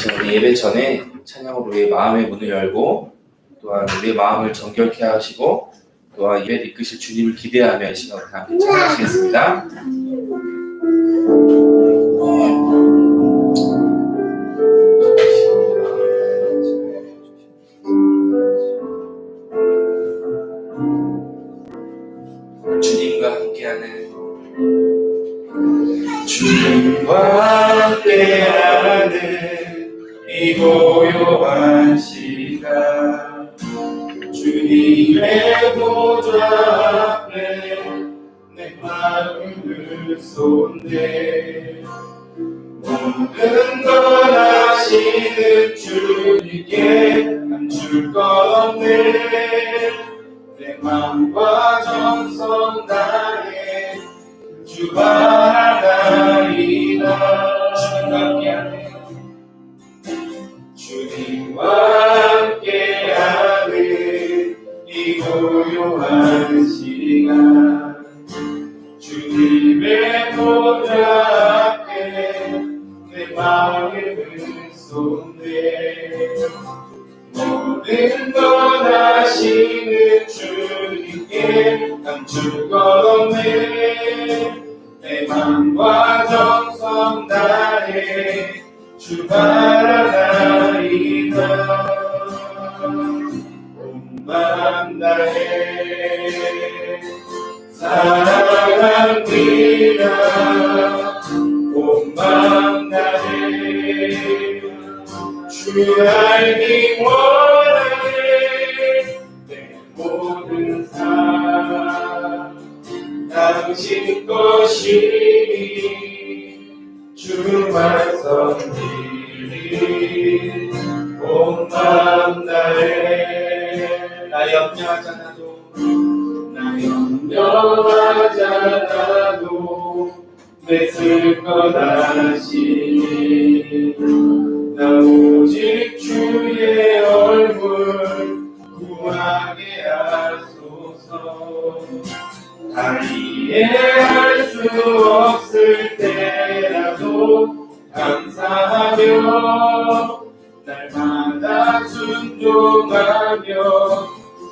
우리 예배 전에 찬양으로 우리의 마음의 문을 열고 또한 우리의 마음을 정결케 하시고 또한 예배를 이끄실 주님을 기대하며 이 시간을 함께 찬양하시겠습니다. 주님과 함께하는 이 고요한 시간 주님의 보좌 앞에 내 마음을 쏟네 모든 것 아시는 주님께 감출 것 없네 내 마음과 정성 다해 주 바라나이다 주님과 함께하는 이 고요한 시간 주님의 보좌 앞에 내 마음을 쏟네 모든 것 아시는 주님께 감출 것 없네 내 맘과 정성 다해 주 바라나이다 온 마음 다해 사랑합니다 온 마음 다해 주 알기 원하네 내 모든 삶 당신 것이니 주만 섬기리 온 마음 다해 나 염려하잖아도 맺을 것 아시니 나 오직 주의 얼굴 구하게 하소서 다 이해할 수 없을 때라도 감사하며 날마다 순종하며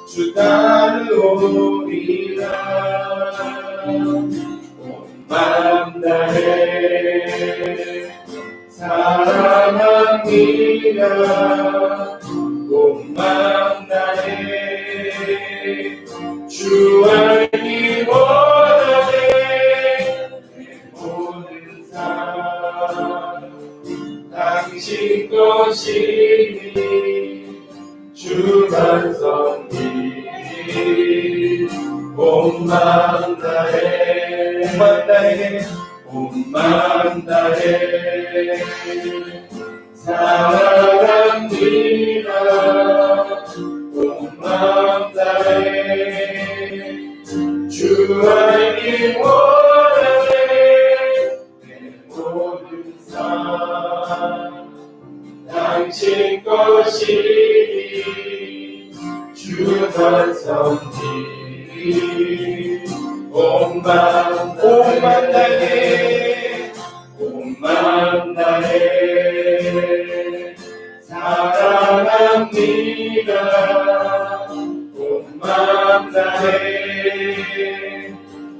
주 따르오리라 온 마음 다해 사랑합니다 온 마음 다해 주 알기 원하네 내 모든 삶 당신 것이니 주만 섬기리 온 마음 다해 온 마음 다해 사랑합니다 온 마음 다해 주 알기 원하네 내 모든 삶 당신 것이니 주만 섬기리 온 마음 다해 온 마음 다해 사랑합니다 온 마음 다해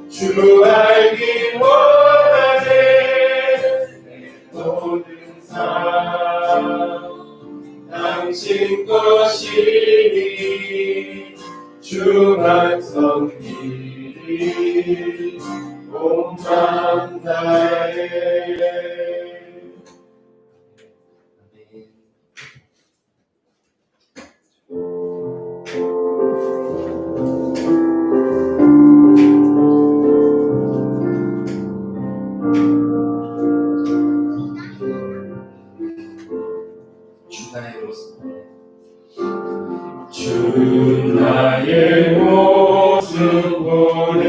주 알기 원하네 내 모든 삶 당신 것이니 주만 섬기리 온 마음 다해 주 나의 모습 보네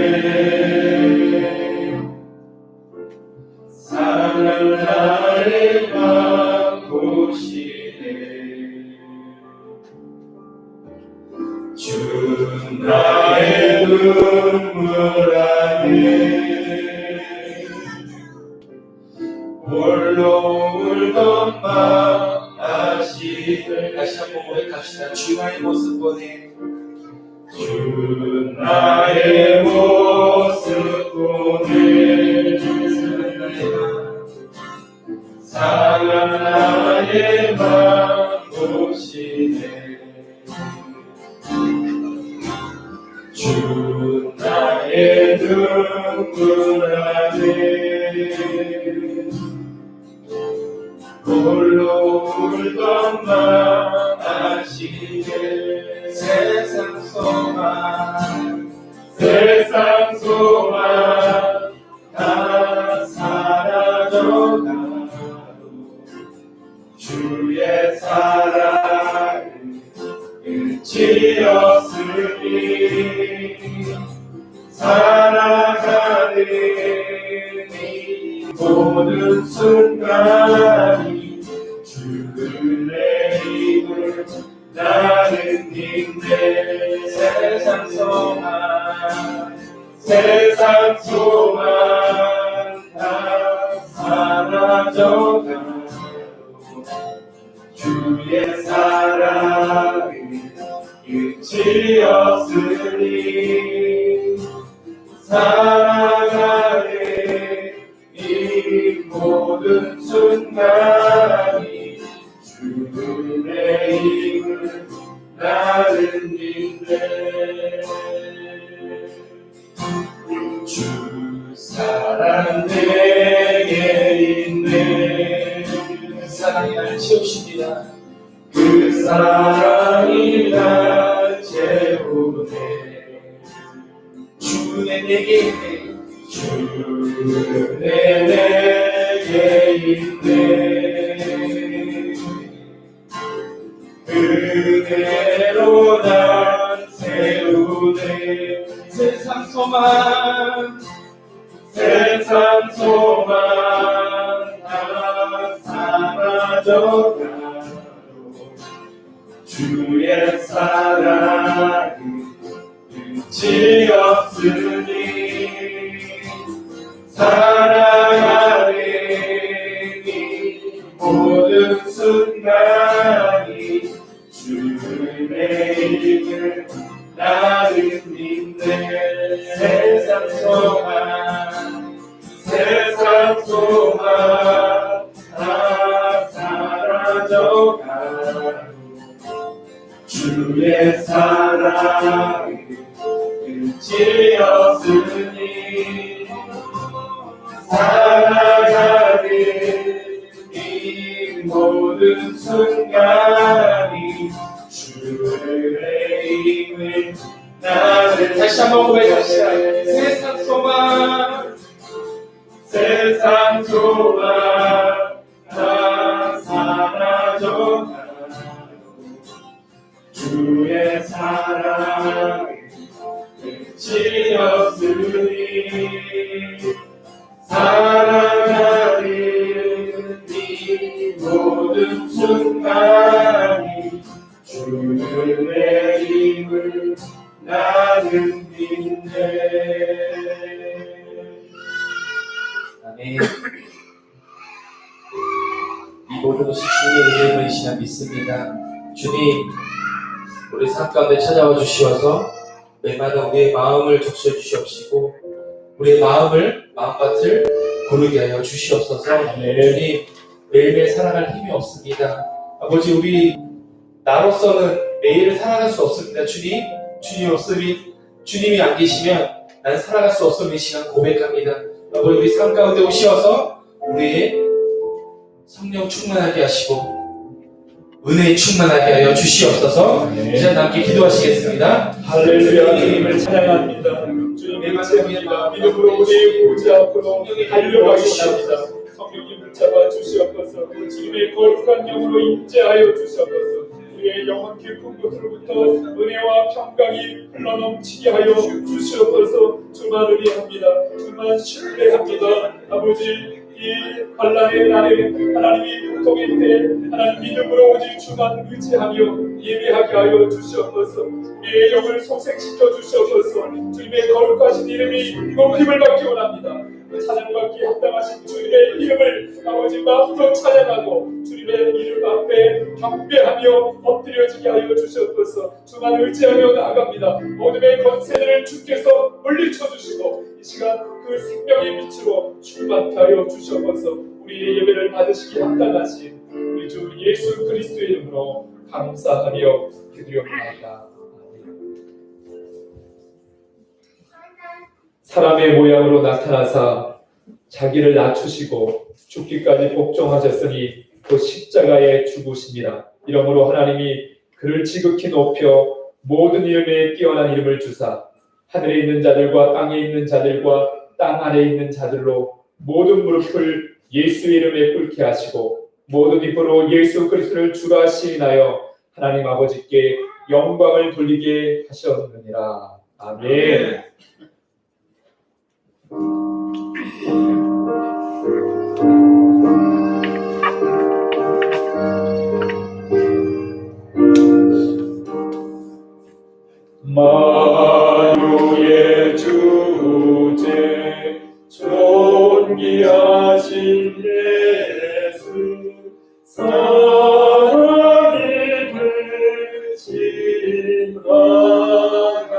사랑 나를 바꾸시네 주 나의 눈물 안에 홀로 울던 마음 다시 한번 고백합시다. 주 나의 모습 보내. 주 나의 모습 보내 상한 나의 맘 보시네 주 나의 눈물 안에 홀로 울던 맘 아시네 세상 소망 다 사라져가도 주의 사랑은 끝이 없으니 살아가는 이 모든 순간이 주의 힘을 나는 믿네 세상 소망 다 사라져가도 주의 사랑은 끝이 없으니 살아가는 이 모든 순간이 주의 힘을 나는 믿네 주 사랑 내게 있네 그 사랑이 나를 채우십니다. 그 사랑이 날 채우네 주의 내게 있네. 주의 내게 있네 그대로 날 세우네 세상 소망 다 사라져가도 주의 사랑은 끝이 없으니 살아가는 이 모든 순간이 주의 힘을 나는 믿네 세상 소망 다 사라져가도 주의 사랑은 끝이 없으니 살아가는 이 모든 순간이 주의 힘을 나는 다시 한번 고백합시다. 세상 소망 다 사라져가도 주의 사랑은 끝이 없으니 살아가는 이 모든 순간이 주의 힘을 나는 믿네 아멘. 이 모든 것이 주님의 은혜이시나 믿습니다. 주님, 우리 삶 가운데 찾아와 주시어서 매일마다 우리의 마음을 적셔 주시옵시고 우리의 마음밭을 고르게 하여 주시옵소서. 주님, 매일매일 살아갈 힘이 없습니다. 아버지, 우리 나로서는 매일 살아갈 수 없습니다. 주님이 안 계시면 난 살아갈 수 없음을 이 시간 고백합니다. 아버지, 우리 삶 가운데 오시어서 우리의 성령 충만하게 하시고 은혜에 충만하게 하여 주시옵소서. 이제 함께 기도하시겠습니다. 할렐루야. 주님을 찬양합니다. 주님의 말씀입니다. 믿음으로 우리 보좌 앞으로 달려가기 원합니다. 성령님 붙잡아 주시옵소서. 주님의 거룩한 영으로 임재하여 주시옵소서. 우리의 영혼 깊은 곳으로부터 은혜와 평강이 흘러넘치게 하여 주시옵소서. 주만 의뢰합니다. 주만 신뢰합니다. 아버지, 이 환난의 날에 하나님이 고통의 때 하나님 믿음으로 오직 주만 의지하며 예배하게 하여 주시옵소서. 우리의 영을 소생시켜 주시옵소서. 주님의 거룩하신 이름이 높임을 받기 원합니다. 찬양받기에 합당하신 주님의 이름을 아버지 마음껏 찬양하고 주님의 이름 앞에 경배하며 엎드려지게 하여 주셨소서. 주만 의지하며 나아갑니다. 어둠의 권세를 주께서 물리쳐 주시고 이 시간 그 생명의 빛으로 충만케 하여 주셔서 우리의 예배를 받으시기에 합당하신 우리 주 예수 그리스도의 이름으로 감사하며 기도합니다. 사람의 모양으로 나타나사 자기를 낮추시고 죽기까지 복종하셨으니 그 십자가에 죽으십니다. 이러므로 하나님이 그를 지극히 높여 모든 이름에 뛰어난 이름을 주사 하늘에 있는 자들과 땅에 있는 자들과 땅 아래에 있는 자들로 모든 무릎을 예수의 이름에 꿇게 하시고 모든 입으로 예수 그리스도를 주라 시인하여 하나님 아버지께 영광을 돌리게 하셨느니라. 아멘. 만유의 주제 존귀하신 예수 사랑이 되신 하나님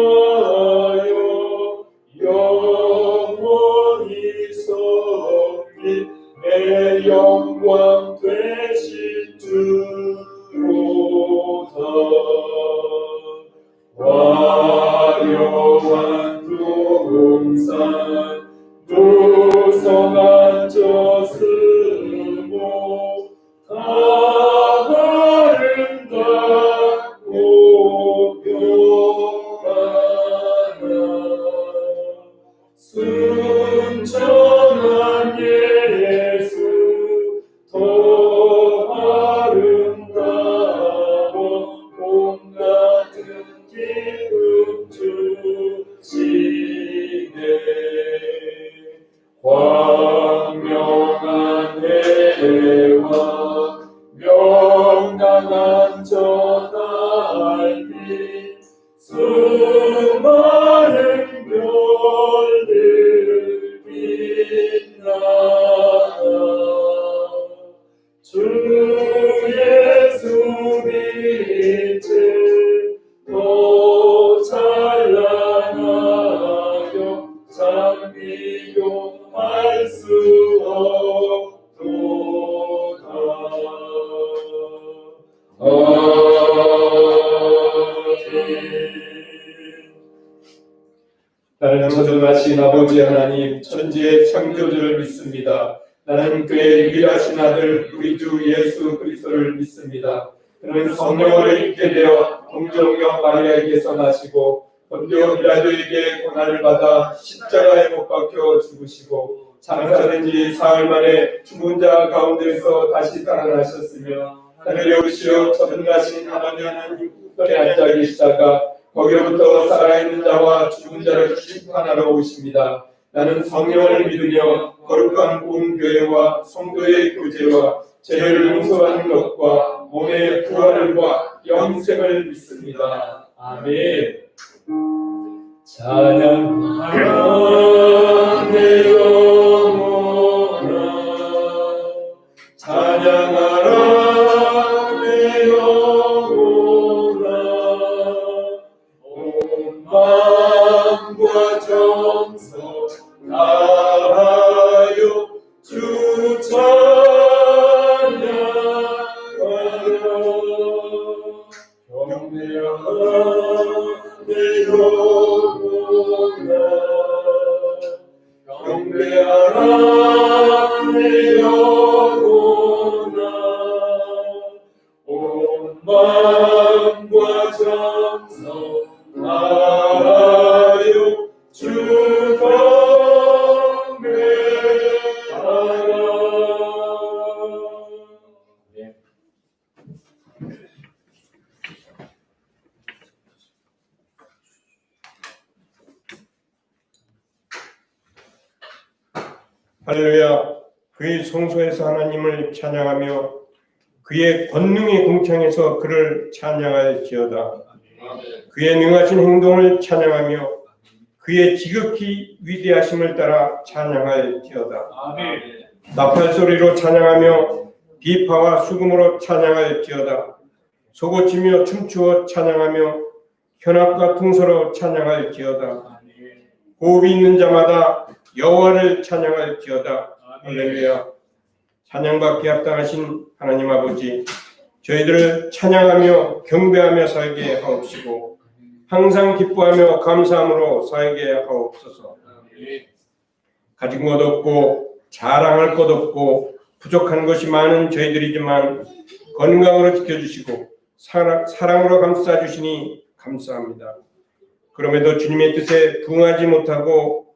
나사로하여 영원히 섬긴 내 영광 되신 주로다. 화려한 동산 무성한 저 스모 다 아름답고 영하나 순전한 예수 더 아름다워 봄 같은 기쁨 주시네. 광명한 해와 명랑한 저 달빛 수많은 별들 빛나나 주 예수 빛을 더 찬란하여 참 비교할 수 없도다. 나는 전능하신 아버지 하나님 천지의 창조주를 믿습니다. 나는 그의 유일하신 아들 우리 주 예수 그리스도를 믿습니다. 그는 성령으로 있게 되어 동정녀 마리아에게서 나시고 본디오 빌라도에게 고난을 받아 십자가에 못 박혀 죽으시고 장사된 지 사흘 만에 죽은 자 가운데서 다시 살아나셨으며 하늘에 오르시어 전능하신 하나님 우편에 앉아 계시다가 거기로부터 살아있는 자와 죽은 자를 심판하러 오십니다. 나는 성령을 믿으며 거룩한 공교회와 성도의 교제와 죄를 용서하는 것과 몸의 부활과 영생을 믿습니다. 아멘. 찬양하라 내 영혼아 찬양하라 내 영혼아 온 마음과 정성 다하여 주 찬양하라 경배하라 내 영혼아 경배하라 내 영혼아 온 마음과 정성 다하여 주 경배하라. 할렐루야. 그의 성소에서 하나님을 찬양하며 그의 권능의 공창에서 그를 찬양할지어다. 그의 능하신 행동을 찬양하며 그의 지극히 위대하심을 따라 찬양할지어다. 나팔 소리로 찬양하며 비파와 수금으로 찬양할지어다. 소고치며 춤추어 찬양하며 현악과 퉁소로 찬양할지어다. 호흡이 있는 자마다 여호와를 찬양할지어다. 할렐루야. 찬양받기 합당하신 하나님 아버지, 저희들을 찬양하며 경배하며 살게 하옵시고 항상 기뻐하며 감사함으로 살게 하옵소서. 가진 것 없고 자랑할 것 없고 부족한 것이 많은 저희들이지만 건강으로 지켜주시고 사랑으로 감싸주시니 감사합니다. 그럼에도 주님의 뜻에 부응하지 못하고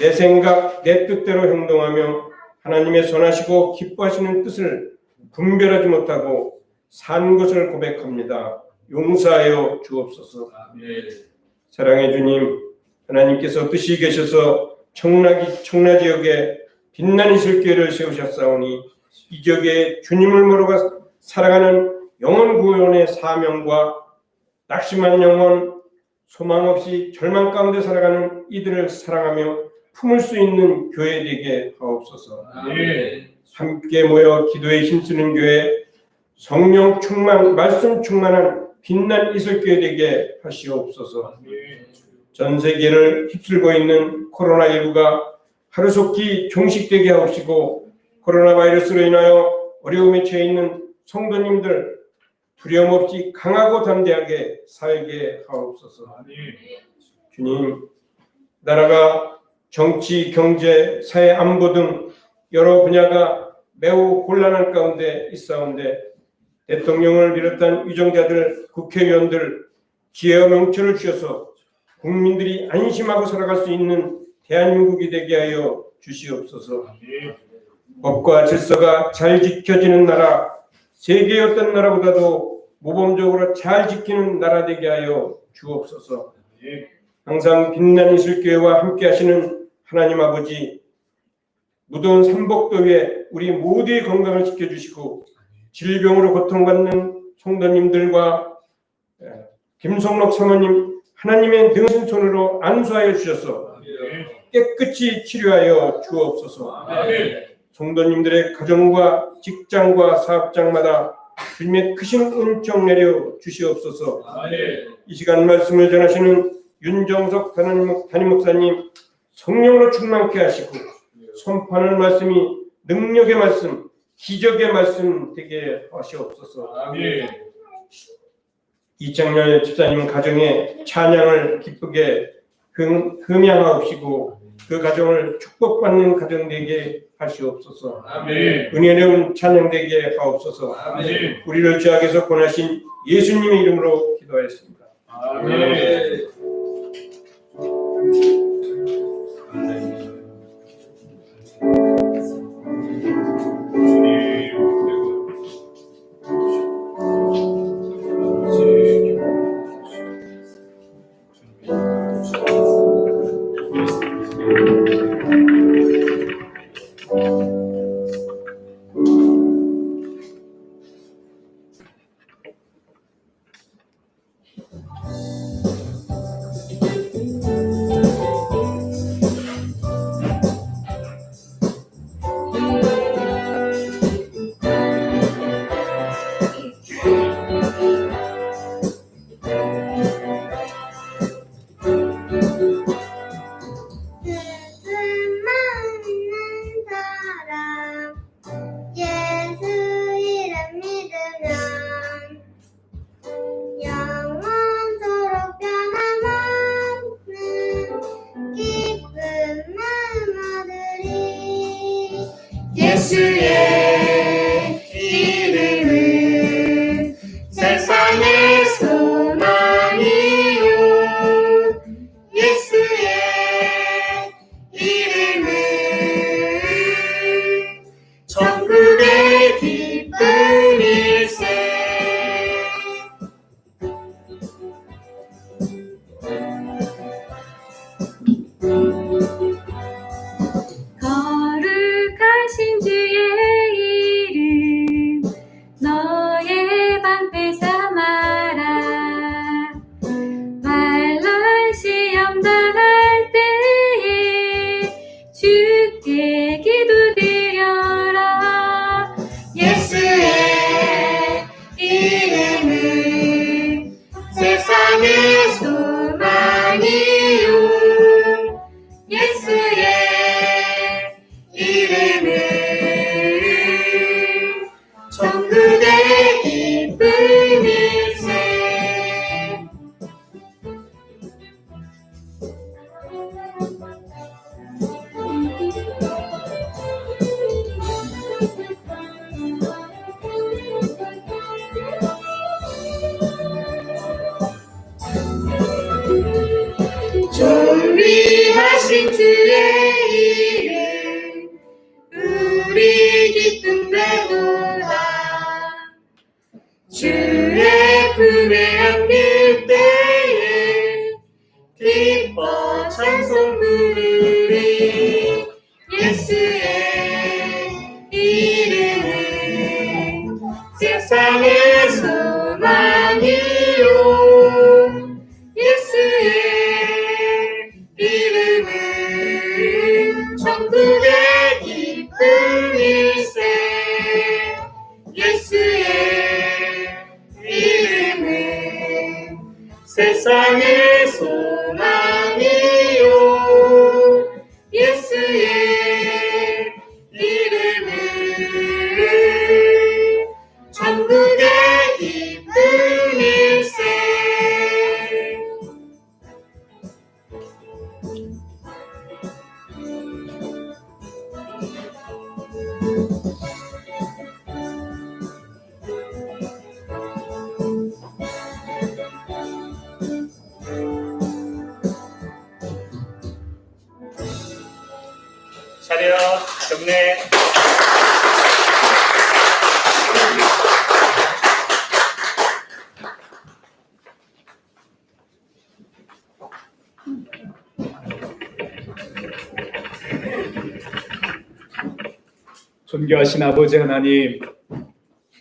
내 생각, 내 뜻대로 행동하며 하나님의 선하시고 기뻐하시는 뜻을 분별하지 못하고 산 것을 고백합니다. 용서하여 주옵소서. 사랑의 주님, 하나님께서 뜻이 계셔서 청라 지역에 빛난 이슬교회를 세우셨사오니 이 지역에 주님을 모르고 살아가는 영혼 구원의 사명과 낙심한 영혼, 소망 없이 절망 가운데 살아가는 이들을 사랑하며 품을 수 있는 교회 되게 하옵소서. 함께 모여 기도에 힘쓰는 교회, 성령 충만, 말씀 충만한 빛난 이슬교회 되게 하시옵소서. 전 세계를 휩쓸고 있는 코로나19가 하루속히 종식되게 하옵시고 코로나 바이러스로 인하여 어려움에 처해 있는 성도님들 두려움 없이 강하고 담대하게 살게 하옵소서. 주님, 나라가 정치, 경제, 사회 안보 등 여러 분야가 매우 곤란한 가운데 있사온데 대통령을 비롯한 위정자들, 국회의원들 지혜와 명철을 주셔서 국민들이 안심하고 살아갈 수 있는 대한민국이 되게 하여 주시옵소서. 법과 질서가 잘 지켜지는 나라, 세계의 어떤 나라보다도 모범적으로 잘 지키는 나라 되게 하여 주옵소서. 항상 빛난 이슬교회와 함께 하시는 하나님 아버지, 무더운 삼복더위에 우리 모두의 건강을 지켜주시고 질병으로 고통받는 성도님들과 김성록 사모님 하나님의 능하신 손으로 안수하여 주셔서 깨끗이 치료하여 주옵소서. 성도님들의 가정과 직장과 사업장마다 주님의 크신 은총 내려 주시옵소서. 이 시간 말씀을 전하시는 윤정석 담임 목사님 성령으로 충만케 하시고 선포하는 말씀이 능력의 말씀, 기적의 말씀 되게 하시옵소서. 이창렬 집사님 가정의 찬양을 기쁘게 흠양하옵시고 그 가정을 축복받는 가정 되게 하시옵소서. 은혜로운 찬양 되게 하옵소서. 우리를 주 앞에서 권하신 예수님의 이름으로 기도하였습니다. 아멘. 예수의 이름은 세상의 소망이요. 예수의 이름은 천국의 기쁨일세. 거룩하신 주의 주의 품에 안길 때에 기뻐 찬송 부르리. 예수의 이름은 세상의 소망이요. 예수의 이름은 천국의 기쁨일세. 예수의 이름은 세상의 소망이요. 예수의 이름은 천국의 기쁨일세. 차려 경례. 존귀하신 아버지 하나님,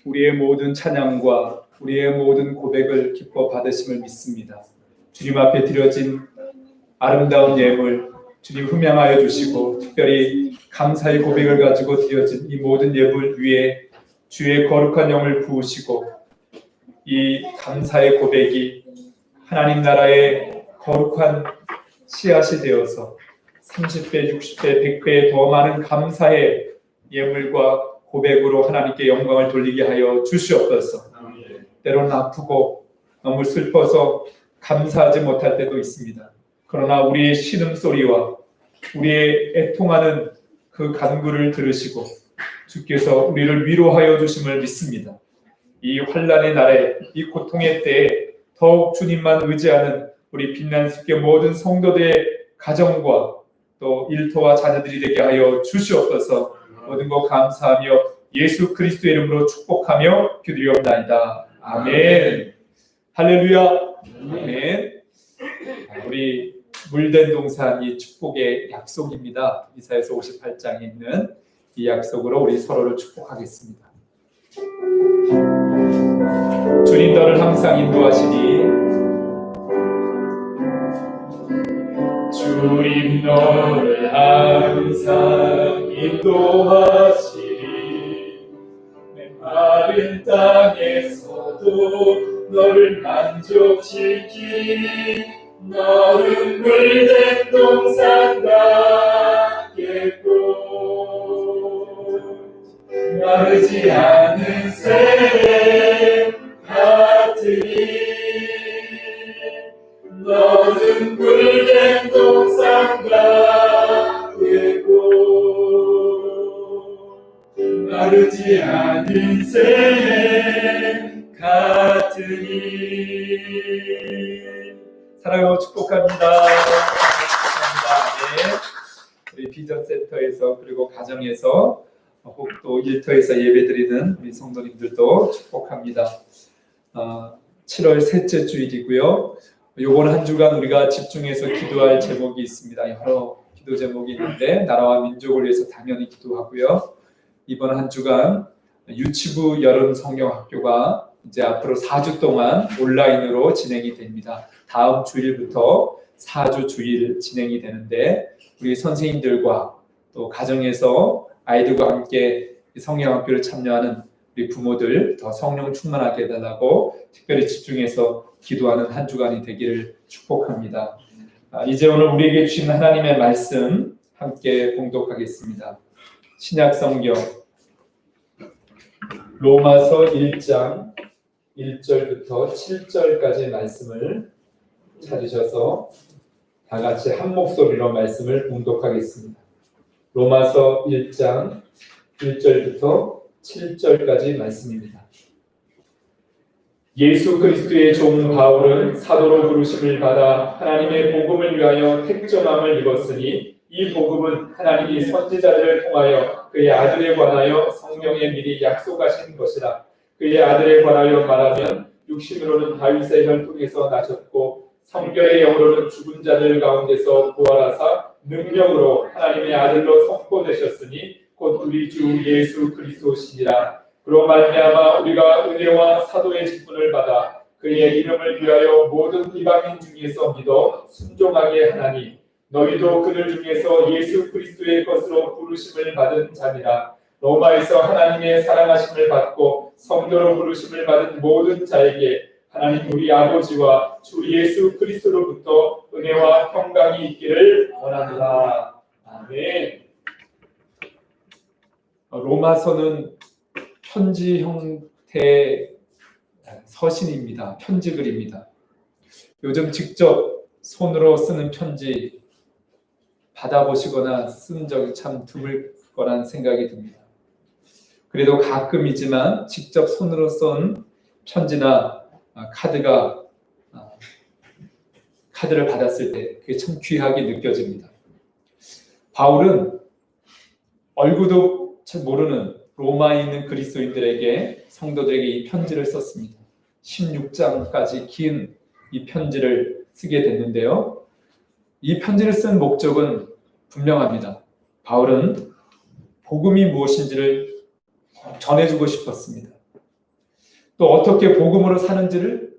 우리의 모든 찬양과 우리의 모든 고백을 기뻐 받으심을 믿습니다. 주님 앞에 드려진 아름다운 예물 주님 흠양하여 주시고, 특별히 감사의 고백을 가지고 드려진 이 모든 예물 위에 주의 거룩한 영을 부으시고, 이 감사의 고백이 하나님 나라의 거룩한 씨앗이 되어서 30배, 60배, 100배 더 많은 감사의 예물과 고백으로 하나님께 영광을 돌리게 하여 주시옵소서. 때로는 아프고 너무 슬퍼서 감사하지 못할 때도 있습니다. 그러나 우리의 신음소리와 우리의 애통하는 그 간구를 들으시고 주께서 우리를 위로하여 주심을 믿습니다. 이 환난의 날에, 이 고통의 때에 더욱 주님만 의지하는 우리 빛난숙의 모든 성도들의 가정과 또 일터와 자녀들이 되게 하여 주시옵소서. 모든 것 감사하며 예수 그리스도의 이름으로 축복하며 기도드리옵나이다. 아멘. 할렐루야. 아멘. 우리 물된 동산 이 축복의 약속입니다. 이사야서 58장에 있는 이 약속으로 우리 서로를 축복하겠습니다. 주님 너를 항상 인도하시니, 주님 너를 항상 인도하시니, 메마른 땅에서도 너를 만족시키니, 너는 물된 동산 같겠고, 마르지 않은 새 같으니, 너는 물된 동산 같겠고, 마르지 않은 새 같으니. 사랑하고 축복합니다. 축복합니다. 네. 우리 비전센터에서 그리고 가정에서 혹 또 일터에서 예배드리는 우리 성도님들도 축복합니다. 7월 셋째 주일이고요. 요번 한 주간 우리가 집중해서 기도할 제목이 있습니다. 여러 기도 제목이 있는데 나라와 민족을 위해서 당연히 기도하고요. 이번 한 주간 유치부 여름 성경학교가 이제 앞으로 4주 동안 온라인으로 진행이 됩니다. 다음 주일부터 4주 주일 진행이 되는데, 우리 선생님들과 또 가정에서 아이들과 함께 성경학교를 참여하는 우리 부모들 더 성령 충만하게 해달라고 특별히 집중해서 기도하는 한 주간이 되기를 축복합니다. 이제 오늘 우리에게 주신 하나님의 말씀 함께 봉독하겠습니다. 신약 성경 로마서 1장 1절부터 7절까지 말씀을 찾으셔서 다 같이 한 목소리로 말씀을 봉독하겠습니다. 로마서 1장 1절부터 7절까지 말씀입니다. 예수 그리스도의 종 바울은 사도로 부르심을 받아 하나님의 복음을 위하여 택정함을 입었으니, 이 복음은 하나님이 선지자들을 통하여 그의 아들에 관하여 성경에 미리 약속하신 것이라. 그의 아들에 관하여 말하면 육신으로는 다윗의 혈통에서 나셨고 성결의 영으로는 죽은 자들 가운데서 부활하사 능력으로 하나님의 아들로 선포되셨으니 곧 우리 주 예수 그리스도시니라. 그로 말미암아 우리가 은혜와 사도의 직분을 받아 그의 이름을 위하여 모든 이방인 중에서 믿어 순종하게 하나니 너희도 그들 중에서 예수 그리스도의 것으로 부르심을 받은 자니라. 로마에서 하나님의 사랑하심을 받고 성도로 부르심을 받은 모든 자에게 하나님 우리 아버지와 주 예수 그리스도로부터 은혜와 평강이 있기를 원합니다. 아멘. 로마서는 편지 형태의 서신입니다. 편지글입니다. 요즘 직접 손으로 쓰는 편지 받아보시거나 쓴 적이 참 드물 거란 생각이 듭니다. 그래도 가끔이지만 직접 손으로 쓴 편지나 카드를 받았을 때 그게 참 귀하게 느껴집니다. 바울은 얼굴도 잘 모르는 로마에 있는 그리스도인들에게 성도들에게 이 편지를 썼습니다. 16장까지 긴 이 편지를 쓰게 됐는데요. 이 편지를 쓴 목적은 분명합니다. 바울은 복음이 무엇인지를 전해주고 싶었습니다. 또 어떻게 복음으로 사는지를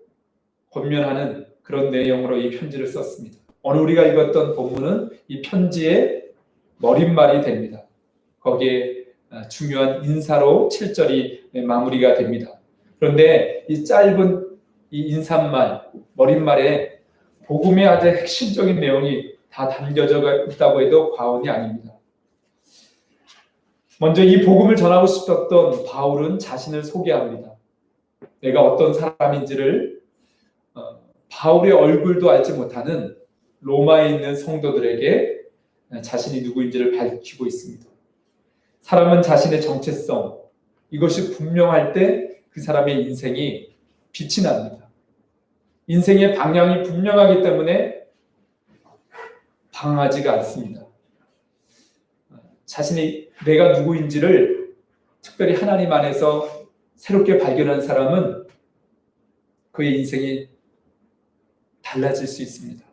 권면하는 그런 내용으로 이 편지를 썼습니다. 오늘 우리가 읽었던 본문은 이 편지의 머릿말이 됩니다. 거기에 중요한 인사로 7절이 마무리가 됩니다. 그런데 이 짧은 이 인사말, 머릿말에 복음의 아주 핵심적인 내용이 다 담겨져 있다고 해도 과언이 아닙니다. 먼저 이 복음을 전하고 싶었던 바울은 자신을 소개합니다. 내가 어떤 사람인지를 바울의 얼굴도 알지 못하는 로마에 있는 성도들에게 자신이 누구인지를 밝히고 있습니다. 사람은 자신의 정체성, 이것이 분명할 때 그 사람의 인생이 빛이 납니다. 인생의 방향이 분명하기 때문에 방황하지가 않습니다. 자신이 내가 누구인지를 특별히 하나님 안에서 새롭게 발견한 사람은 그의 인생이 달라질 수 있습니다.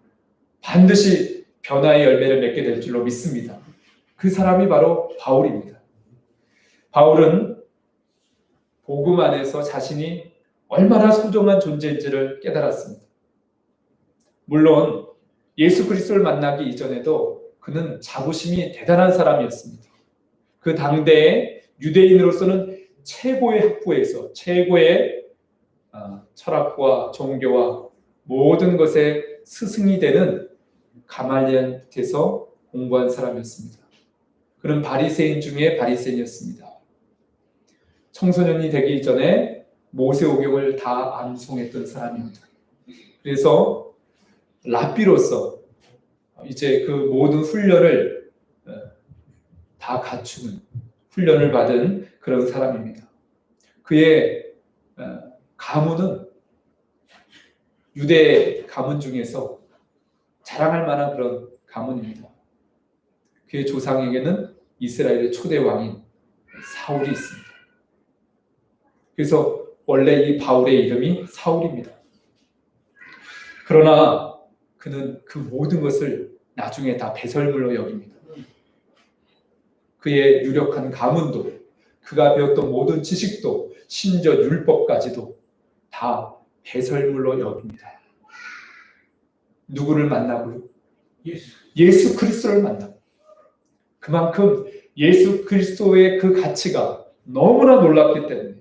반드시 변화의 열매를 맺게 될 줄로 믿습니다. 그 사람이 바로 바울입니다. 바울은 복음 안에서 자신이 얼마나 소중한 존재인지를 깨달았습니다. 물론 예수 그리스도를 만나기 이전에도 그는 자부심이 대단한 사람이었습니다. 그 당대의 유대인으로서는 최고의 학부에서 최고의 철학과 종교와 모든 것의 스승이 되는 가말리엘 밑에서 공부한 사람이었습니다. 그는 바리새인 중에 바리새인이었습니다. 청소년이 되기 전에 모세오경을 다 암송했던 사람입니다. 그래서 랍비로서 이제 그 모든 훈련을 다 갖추는 훈련을 받은 그런 사람입니다. 그의 가문은 유대 가문 중에서 자랑할 만한 그런 가문입니다. 그의 조상에게는 이스라엘의 초대 왕인 사울이 있습니다. 그래서 원래 이 바울의 이름이 사울입니다. 그러나 그는 그 모든 것을 나중에 다 배설물로 여깁니다. 그의 유력한 가문도, 그가 배웠던 모든 지식도, 심지어 율법까지도 다 배설물로 여깁니다. 누구를 만나고요? 예수 그리스도를 만나고. 그만큼 예수 그리스도의 그 가치가 너무나 놀랍기 때문에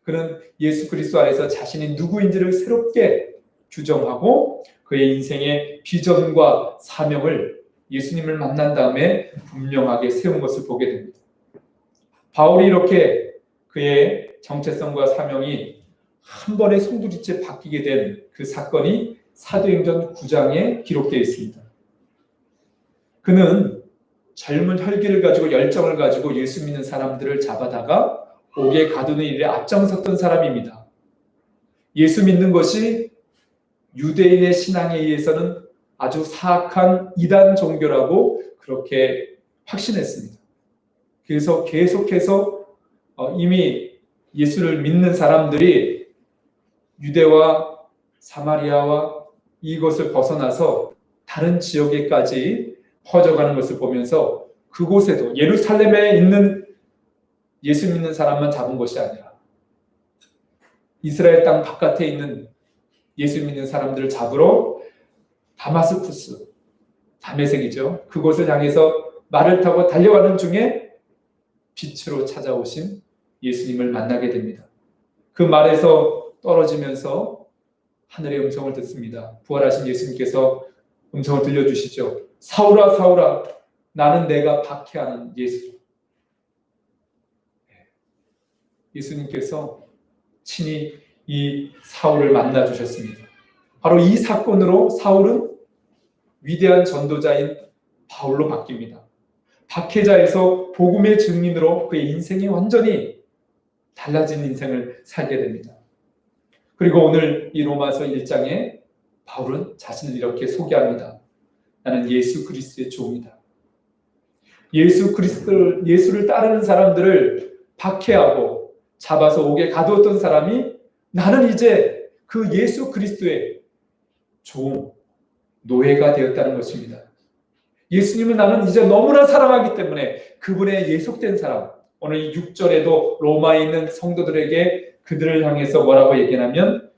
그는 예수 그리스도 안에서 자신이 누구인지를 새롭게 규정하고 그의 인생의 비전과 사명을 예수님을 만난 다음에 분명하게 세운 것을 보게 됩니다. 바울이 이렇게 그의 정체성과 사명이 한 번에 송두리째 바뀌게 된 그 사건이 사도행전 9장에 기록되어 있습니다. 그는 젊은 혈기를 가지고 열정을 가지고 예수 믿는 사람들을 잡아다가 옥에 가두는 일에 앞장섰던 사람입니다. 예수 믿는 것이 유대인의 신앙에 의해서는 아주 사악한 이단 종교라고 그렇게 확신했습니다. 그래서 계속해서 이미 예수를 믿는 사람들이 유대와 사마리아와 이곳을 벗어나서 다른 지역에까지 퍼져가는 것을 보면서 그곳에도 예루살렘에 있는 예수 믿는 사람만 잡은 것이 아니라 이스라엘 땅 바깥에 있는 예수 믿는 사람들을 잡으러 다마스쿠스, 다메섹이죠. 그곳을 향해서 말을 타고 달려가는 중에 빛으로 찾아오신 예수님을 만나게 됩니다. 그 말에서 떨어지면서 하늘의 음성을 듣습니다. 부활하신 예수님께서 음성을 들려주시죠. 사울아 사울아 나는 내가 박해하는 예수. 예수님께서 친히 이 사울을 만나 주셨습니다. 바로 이 사건으로 사울은 위대한 전도자인 바울로 바뀝니다. 박해자에서 복음의 증인으로 그의 인생이 완전히 달라진 인생을 살게 됩니다. 그리고 오늘 이 로마서 1장에 바울은 자신을 이렇게 소개합니다. 나는 예수 그리스도의 종이다. 예수를 따르는 사람들을 박해하고 잡아서 옥에 가두었던 사람이 나는 이제 그 예수 그리스도의 종, 노예가 되었다는 것입니다. 예수님은 나는 이제 너무나 사랑하기 때문에 그분의 예속된 사람, 오늘 이 6절에도 로마에 있는 성도들에게 그들을 향해서 뭐라고 얘기하냐면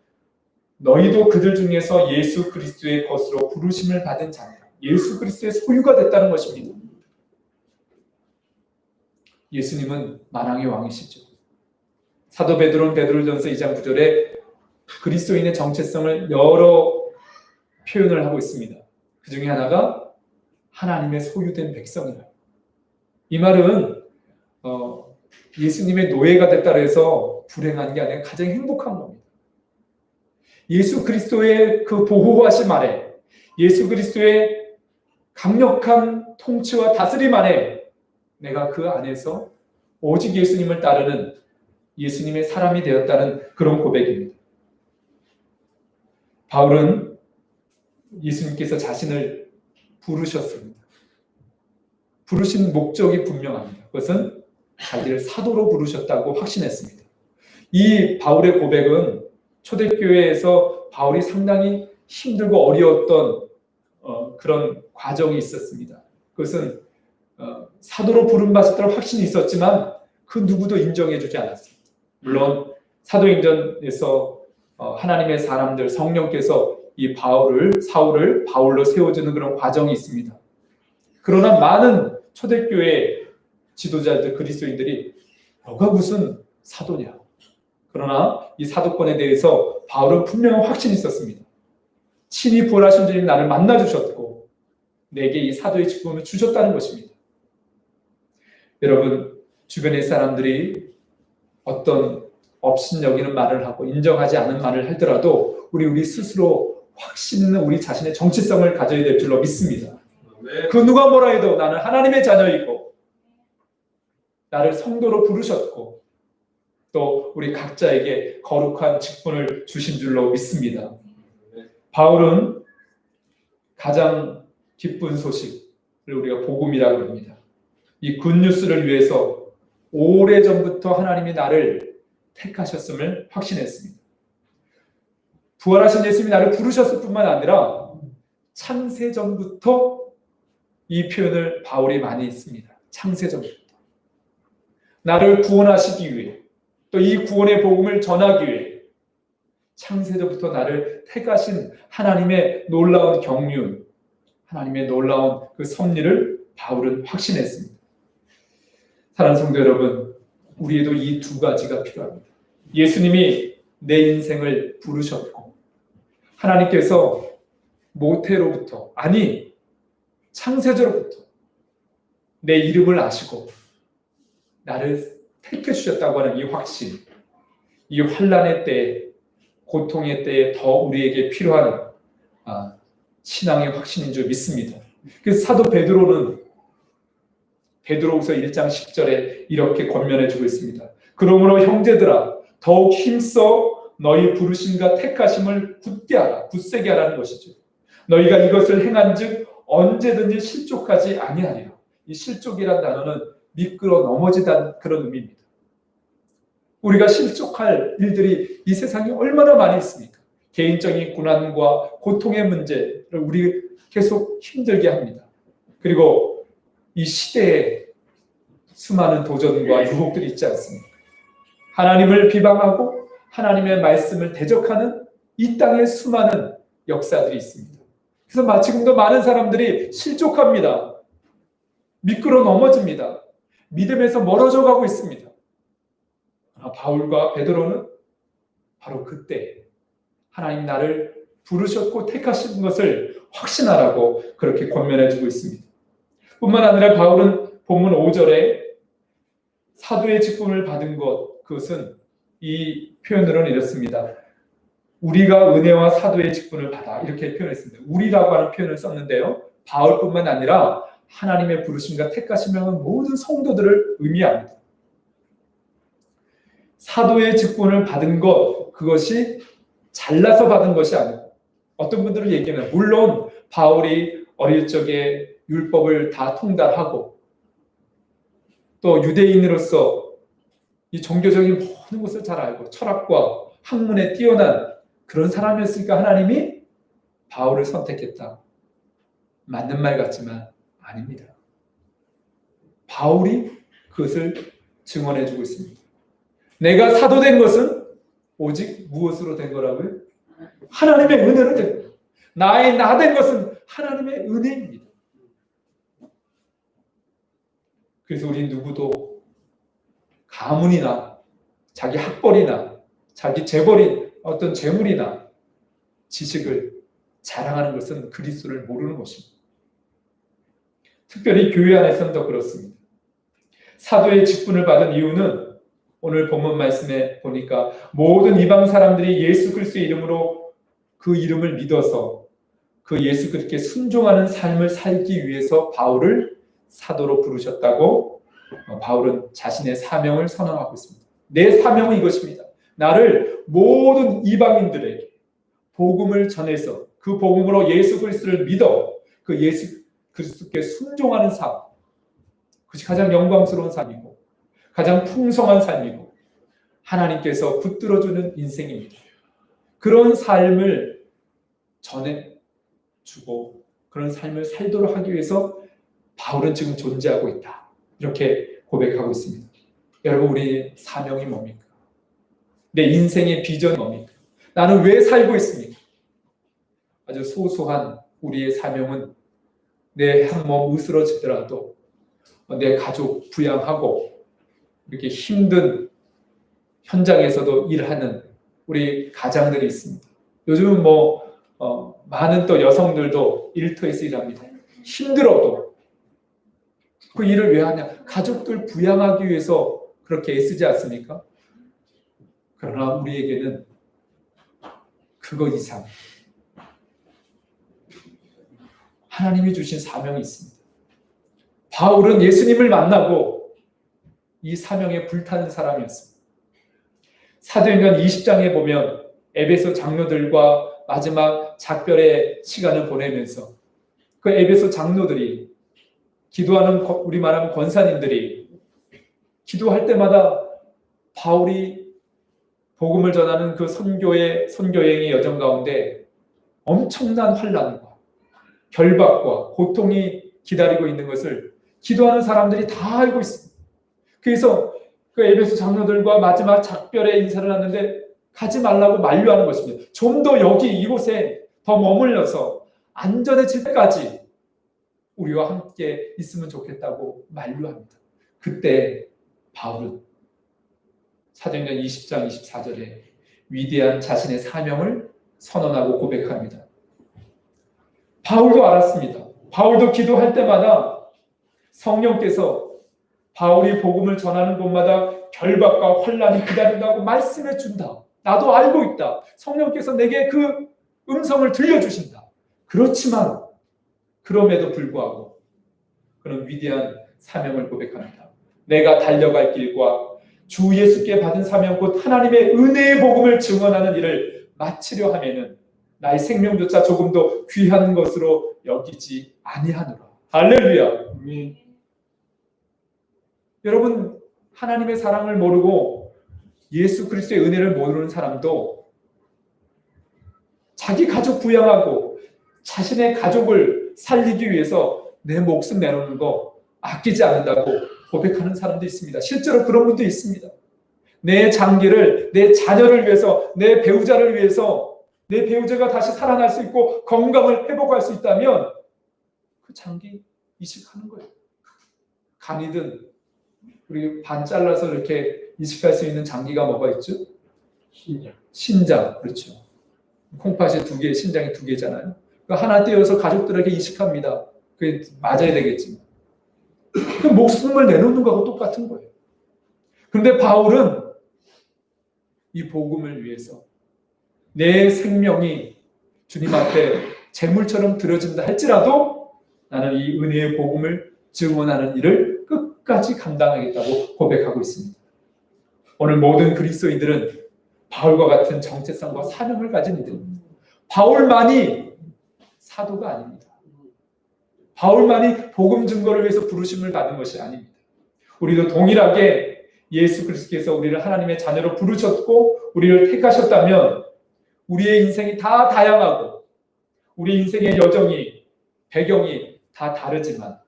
너희도 그들 중에서 예수 그리스도의 것으로 부르심을 받은 자니라. 예수 그리스도의 소유가 됐다는 것입니다. 예수님은 만왕의 왕이시죠. 사도 베드로는 베드로전서 2장 9절에 그리스도인의 정체성을 여러 표현을 하고 있습니다. 그 중에 하나가 하나님의 소유된 백성이라. 이 말은 예수님의 노예가 됐다 해서 불행한 게 아니라 가장 행복한 겁니다. 예수 그리스도의 그 보호하심 아래, 예수 그리스도의 강력한 통치와 다스림 아래 내가 그 안에서 오직 예수님을 따르는 예수님의 사람이 되었다는 그런 고백입니다. 바울은 예수님께서 자신을 부르셨습니다. 부르신 목적이 분명합니다. 그것은 자기를 사도로 부르셨다고 확신했습니다. 이 바울의 고백은 초대교회에서 바울이 상당히 힘들고 어려웠던 그런 과정이 있었습니다. 그것은 사도로 부름받았다는 확신이 있었지만 그 누구도 인정해주지 않았습니다. 물론 사도행전에서 하나님의 사람들, 성령께서 이 사울을 바울로 세워주는 그런 과정이 있습니다. 그러나 많은 초대교회 지도자들, 그리스도인들이 너가 무슨 사도냐. 그러나 이 사도권에 대해서 바울은 분명한 확신이 있었습니다. 친히 부활하신 주님 나를 만나주셨고 내게 이 사도의 직분을 주셨다는 것입니다. 여러분, 주변의 사람들이 어떤 업신여기는 말을 하고 인정하지 않은 말을 하더라도 우리 스스로 확신 있는 우리 자신의 정체성을 가져야 될 줄로 믿습니다. 그 누가 뭐라 해도 나는 하나님의 자녀이고 나를 성도로 부르셨고 또 우리 각자에게 거룩한 직분을 주신 줄로 믿습니다. 바울은 가장 기쁜 소식을 우리가 복음이라고 합니다. 이 굿뉴스를 위해서 오래전부터 하나님이 나를 택하셨음을 확신했습니다. 부활하신 예수님이 나를 부르셨을 뿐만 아니라 창세전부터 이 표현을 바울이 많이 했습니다. 창세전부터. 나를 구원하시기 위해 또 이 구원의 복음을 전하기 위해 창세전부터 나를 택하신 하나님의 놀라운 경륜, 하나님의 놀라운 그 섭리를 바울은 확신했습니다. 사랑하는 성도 여러분, 우리에도 이 두 가지가 필요합니다. 예수님이 내 인생을 부르셨고 하나님께서 모태로부터, 아니 창세전부터 내 이름을 아시고 나를 택해 주셨다고 하는 이 확신, 이 환난의 때에, 고통의 때에 더 우리에게 필요한 신앙의 확신인 줄 믿습니다. 그래서 사도 베드로는 베드로후서 1장 10절에 이렇게 권면해 주고 있습니다. 그러므로 형제들아 더욱 힘써 너희 부르심과 택하심을 굳게 하라, 굳세게 하라는 것이죠. 너희가 이것을 행한즉 언제든지 실족하지 아니하리라. 이 실족이란 단어는 미끄러 넘어지다는 그런 의미입니다. 우리가 실족할 일들이 이 세상에 얼마나 많이 있습니까? 개인적인 고난과 고통의 문제를 우리 계속 힘들게 합니다. 그리고 이 시대에 수많은 도전과 유혹들이 있지 않습니까? 하나님을 비방하고 하나님의 말씀을 대적하는 이 땅에 수많은 역사들이 있습니다. 그래서 지금도 많은 사람들이 실족합니다. 미끄러 넘어집니다. 믿음에서 멀어져 가고 있습니다. 바울과 베드로는 바로 그때 하나님 나를 부르셨고 택하신 것을 확신하라고 그렇게 권면해주고 있습니다. 뿐만 아니라 바울은 본문 5절에 사도의 직분을 받은 것, 그것은 이 표현으로는 이렇습니다. 우리가 은혜와 사도의 직분을 받아, 이렇게 표현했습니다. 우리라고 하는 표현을 썼는데요, 바울뿐만 아니라 하나님의 부르심과 택하심을 모든 성도들을 의미합니다. 사도의 직분을 받은 것, 그것이 잘나서 받은 것이 아니고, 어떤 분들은 얘기하면 물론 바울이 어릴 적에 율법을 다 통달하고 또 유대인으로서 이 종교적인 모든 것을 잘 알고 철학과 학문에 뛰어난 그런 사람이었으니까 하나님이 바울을 선택했다. 맞는 말 같지만 아닙니다. 바울이 그것을 증언해주고 있습니다. 내가 사도된 것은 오직 무엇으로 된 거라고요? 하나님의 은혜로 된 거예요. 나의 나 된 것은 하나님의 은혜입니다. 그래서 우리 누구도 가문이나 자기 학벌이나 자기 재벌인 어떤 재물이나 지식을 자랑하는 것은 그리스도를 모르는 것입니다. 특별히 교회 안에서는 더 그렇습니다. 사도의 직분을 받은 이유는 오늘 본문 말씀에 보니까 모든 이방 사람들이 예수 그리스도의 이름으로 그 이름을 믿어서 그 예수 그리스도께 순종하는 삶을 살기 위해서 바울을 사도로 부르셨다고 바울은 자신의 사명을 선언하고 있습니다. 내 사명은 이것입니다. 나를 모든 이방인들에게 복음을 전해서 그 복음으로 예수 그리스도를 믿어 그 예수 그리스도께 순종하는 삶, 그것이 가장 영광스러운 삶이고 가장 풍성한 삶이고 하나님께서 붙들어주는 인생입니다. 그런 삶을 전해주고 그런 삶을 살도록 하기 위해서 바울은 지금 존재하고 있다. 이렇게 고백하고 있습니다. 여러분, 우리 사명이 뭡니까? 내 인생의 비전이 뭡니까? 나는 왜 살고 있습니까? 아주 소소한 우리의 사명은 내 한 몸 으스러지더라도 내 가족 부양하고 이렇게 힘든 현장에서도 일하는 우리 가장들이 있습니다. 요즘은 많은 또 여성들도 일터에서 일합니다. 힘들어도 그 일을 왜 하냐? 가족들 부양하기 위해서 그렇게 애쓰지 않습니까? 그러나 우리에게는 그거 이상 하나님이 주신 사명이 있습니다. 바울은 예수님을 만나고 이 사명에 불타는 사람이었습니다. 사도행전 20장에 보면 에베소 장로들과 마지막 작별의 시간을 보내면서 그 에베소 장로들이 기도하는, 우리 말하면 권사님들이 기도할 때마다 바울이 복음을 전하는 그 선교행의 여정 가운데 엄청난 환난과 결박과 고통이 기다리고 있는 것을 기도하는 사람들이 다 알고 있습니다. 그래서 그 에베소 장로들과 마지막 작별의 인사를 하는데 가지 말라고 만류하는 것입니다. 좀 더 여기 이곳에 더 머물러서 안전해질 때까지 우리와 함께 있으면 좋겠다고 만류합니다. 그때 바울은 사도행전 20장 24절에 위대한 자신의 사명을 선언하고 고백합니다. 바울도 알았습니다. 바울도 기도할 때마다 성령께서 바울이 복음을 전하는 곳마다 결박과 환난이 기다린다고 말씀해 준다. 나도 알고 있다. 성령께서 내게 그 음성을 들려주신다. 그렇지만 그럼에도 불구하고 그런 위대한 사명을 고백합니다. 내가 달려갈 길과 주 예수께 받은 사명 곧 하나님의 은혜의 복음을 증언하는 일을 마치려 하면은 나의 생명조차 조금도 귀한 것으로 여기지 아니하노라. 할렐루야. 여러분, 하나님의 사랑을 모르고 예수 그리스도의 은혜를 모르는 사람도 자기 가족 부양하고 자신의 가족을 살리기 위해서 내 목숨 내놓는 거 아끼지 않는다고 고백하는 사람도 있습니다. 실제로 그런 분도 있습니다. 내 장기를, 내 자녀를 위해서, 내 배우자를 위해서, 내 배우자가 다시 살아날 수 있고 건강을 회복할 수 있다면 그 장기 이식하는 거예요. 간이든 우리 반 잘라서 이렇게 이식할 수 있는 장기가 뭐가 있죠? 신장. 그렇죠. 콩팥이 2개, 신장이 2개잖아요. 하나 떼어서 가족들에게 이식합니다. 그게 맞아야 되겠지만. 그 목숨을 내놓는 거하고 똑같은 거예요. 그런데 바울은 이 복음을 위해서 내 생명이 주님 앞에 재물처럼 들어진다 할지라도 나는 이 은혜의 복음을 증언하는 일을 끝까지 감당하겠다고 고백하고 있습니다. 오늘 모든 그리스도인들은 바울과 같은 정체성과 사명을 가진 이들입니다. 바울만이 사도가 아닙니다. 바울만이 복음 증거를 위해서 부르심을 받은 것이 아닙니다. 우리도 동일하게 예수 그리스도께서 우리를 하나님의 자녀로 부르셨고 우리를 택하셨다면 우리의 인생이 다 다양하고 우리 인생의 여정이 배경이 다 다르지만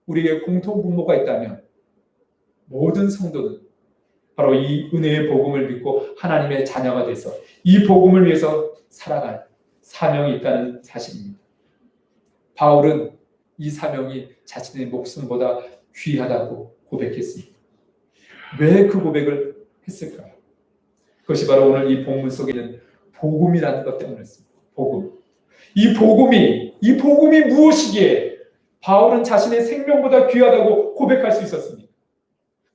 우리의 공통 분모가 있다면 모든 성도는 바로 이 은혜의 복음을 믿고 하나님의 자녀가 돼서 이 복음을 위해서 살아갈 사명이 있다는 사실입니다. 바울은 이 사명이 자신의 목숨보다 귀하다고 고백했습니다. 왜 그 고백을 했을까요? 그것이 바로 오늘 이 본문 속에 있는 복음이라는 것 때문이었습니다. 복음. 이 복음이 무엇이기에 바울은 자신의 생명보다 귀하다고 고백할 수 있었습니다.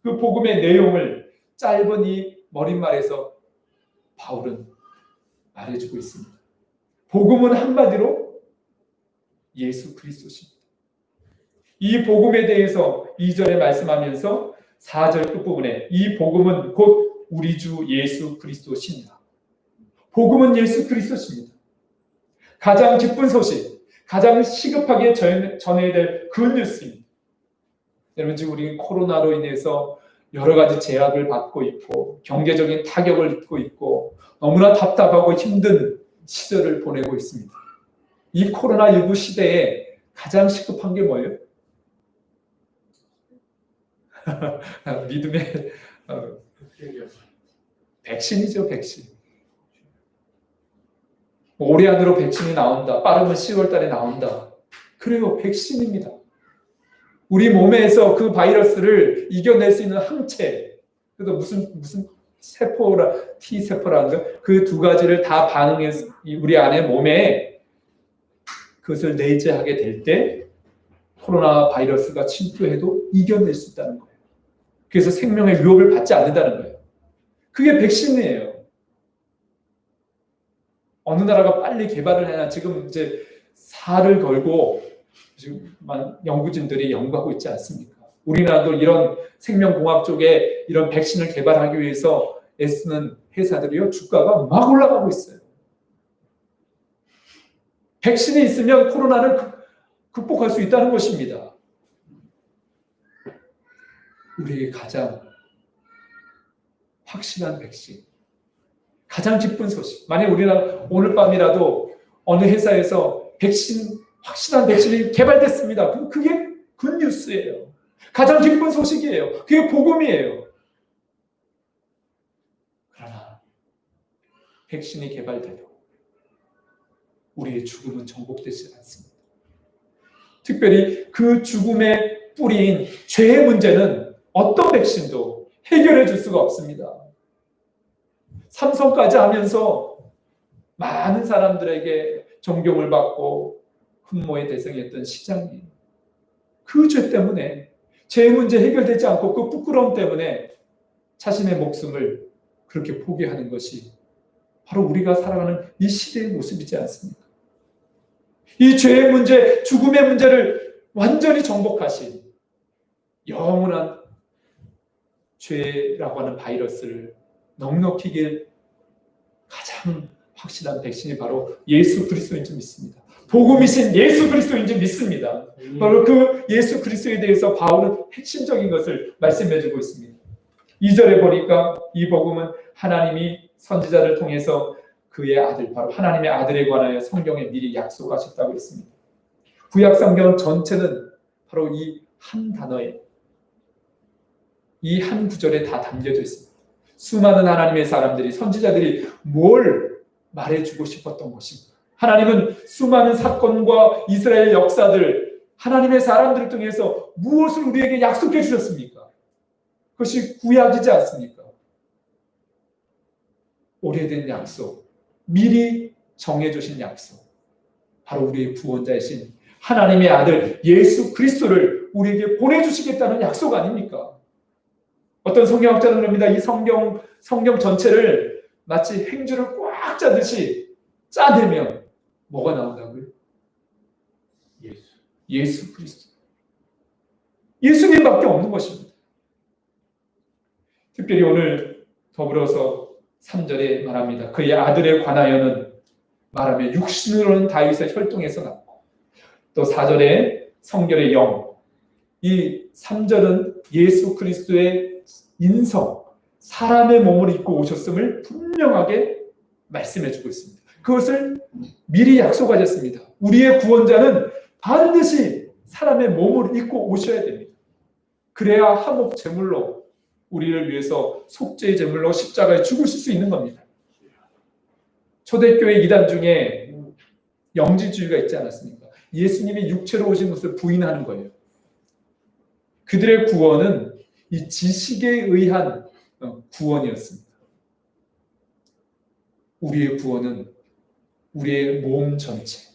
그 복음의 내용을 짧은 이 머릿말에서 바울은 말해주고 있습니다. 복음은 한마디로 예수 그리스도십니다. 이 복음에 대해서 2절에 말씀하면서 4절 끝부분에 이 복음은 곧 우리 주 예수 그리스도십니다. 복음은 예수 그리스도십니다. 가장 기쁜 소식, 가장 시급하게 전해야 될 굿뉴스입니다. 여러분 지금 우리 코로나로 인해서 여러 가지 제약을 받고 있고 경제적인 타격을 입고 있고 너무나 답답하고 힘든 시절을 보내고 있습니다. 이 코로나19 시대에 가장 시급한 게 뭐예요? 믿음의 백신이죠, 백신. 올해 안으로 백신이 나온다. 빠르면 10월 달에 나온다. 그래요, 백신입니다. 우리 몸에서 그 바이러스를 이겨낼 수 있는 항체, 그래서 무슨 세포라, T세포라는 거, 그 두 가지를 다 반응해서 우리 안에 몸에 그것을 내재하게 될 때 코로나 바이러스가 침투해도 이겨낼 수 있다는 거예요. 그래서 생명의 위협을 받지 않는다는 거예요. 그게 백신이에요. 어느 나라가 빨리 개발을 해야 지금 이제 살을 걸고 지금 연구진들이 연구하고 있지 않습니까? 우리나라도 이런 생명공학 쪽에 이런 백신을 개발하기 위해서 애쓰는 회사들이요 주가가 막 올라가고 있어요. 백신이 있으면 코로나를 극복할 수 있다는 것입니다. 우리에게 가장 확실한 백신, 가장 기쁜 소식. 만약 우리나라 오늘 밤이라도 어느 회사에서 확실한 백신이 개발됐습니다. 그럼 그게 굿뉴스예요. 가장 기쁜 소식이에요. 그게 복음이에요. 그러나 백신이 개발돼도 우리의 죽음은 정복되지 않습니다. 특별히 그 죽음의 뿌리인 죄의 문제는 어떤 백신도 해결해 줄 수가 없습니다. 삼성까지 하면서 많은 사람들에게 존경을 받고 흠모의 대상이었던 시장이 그 죄 때문에 죄 문제 해결되지 않고 그 부끄러움 때문에 자신의 목숨을 그렇게 포기하는 것이 바로 우리가 살아가는 이 시대의 모습이지 않습니까? 이 죄의 문제, 죽음의 문제를 완전히 정복하신 영원한 죄라고 하는 바이러스를 넉넉히 이길 가장 확실한 백신이 바로 예수 그리스도인 줄 믿습니다. 복음이신 예수 그리스도인 줄 믿습니다. 바로 그 예수 그리스도에 대해서 바울은 핵심적인 것을 말씀해 주고 있습니다. 2절에 보니까 이 복음은 하나님이 선지자를 통해서 그의 아들, 바로 하나님의 아들에 관하여 성경에 미리 약속하셨다고 했습니다. 구약 성경 전체는 바로 이 한 단어에, 이 한 구절에 다 담겨져 있습니다. 수많은 하나님의 사람들이, 선지자들이 뭘 말해주고 싶었던 것인가? 하나님은 수많은 사건과 이스라엘 역사들, 하나님의 사람들을 통해서 무엇을 우리에게 약속해 주셨습니까? 그것이 구약이지 않습니까? 오래된 약속, 미리 정해주신 약속, 바로 우리의 구원자이신 하나님의 아들 예수 그리스도를 우리에게 보내주시겠다는 약속 아닙니까? 어떤 성경학자는 그럽니다. 이 성경 전체를 마치 행주를 꽉 짜듯이 짜내면 뭐가 나온다고요? 예수 그리스도. 예수님밖에 없는 것입니다. 특별히 오늘 더불어서 3절에 말합니다. 그의 아들에 관하여는 말하며 육신으로는 다윗의 혈통에서 났고, 또 4절에 성결의 영, 이 3절은 예수 그리스도의 인성, 사람의 몸을 입고 오셨음을 분명하게 말씀해 주고 있습니다. 그것을 미리 약속하셨습니다. 우리의 구원자는 반드시 사람의 몸을 입고 오셔야 됩니다. 그래야 화목 제물로 우리를 위해서 속죄의 제물로 십자가에 죽으실 수 있는 겁니다. 초대교회 이단 중에 영지주의가 있지 않았습니까? 예수님이 육체로 오신 것을 부인하는 거예요. 그들의 구원은 이 지식에 의한 구원이었습니다. 우리의 구원은 우리의 몸 전체,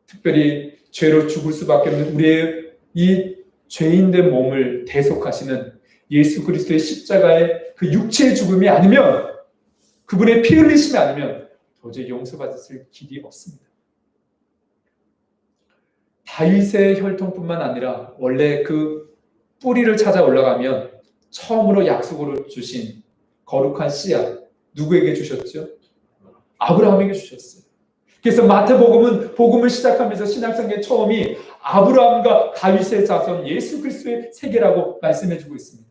특별히 죄로 죽을 수밖에 없는 우리의 이 죄인된 몸을 대속하시는 예수 그리스도의 십자가의 그 육체의 죽음이 아니면, 그분의 피 흘리심이 아니면 도저히 용서받을 길이 없습니다. 다윗의 혈통뿐만 아니라 원래 그 뿌리를 찾아 올라가면 처음으로 약속으로 주신 거룩한 씨앗, 누구에게 주셨죠? 아브라함에게 주셨어요. 그래서 마태복음은 복음을 시작하면서 신약성경 처음이 아브라함과 다윗의 자손 예수 그리스도의 세계라고 말씀해주고 있습니다.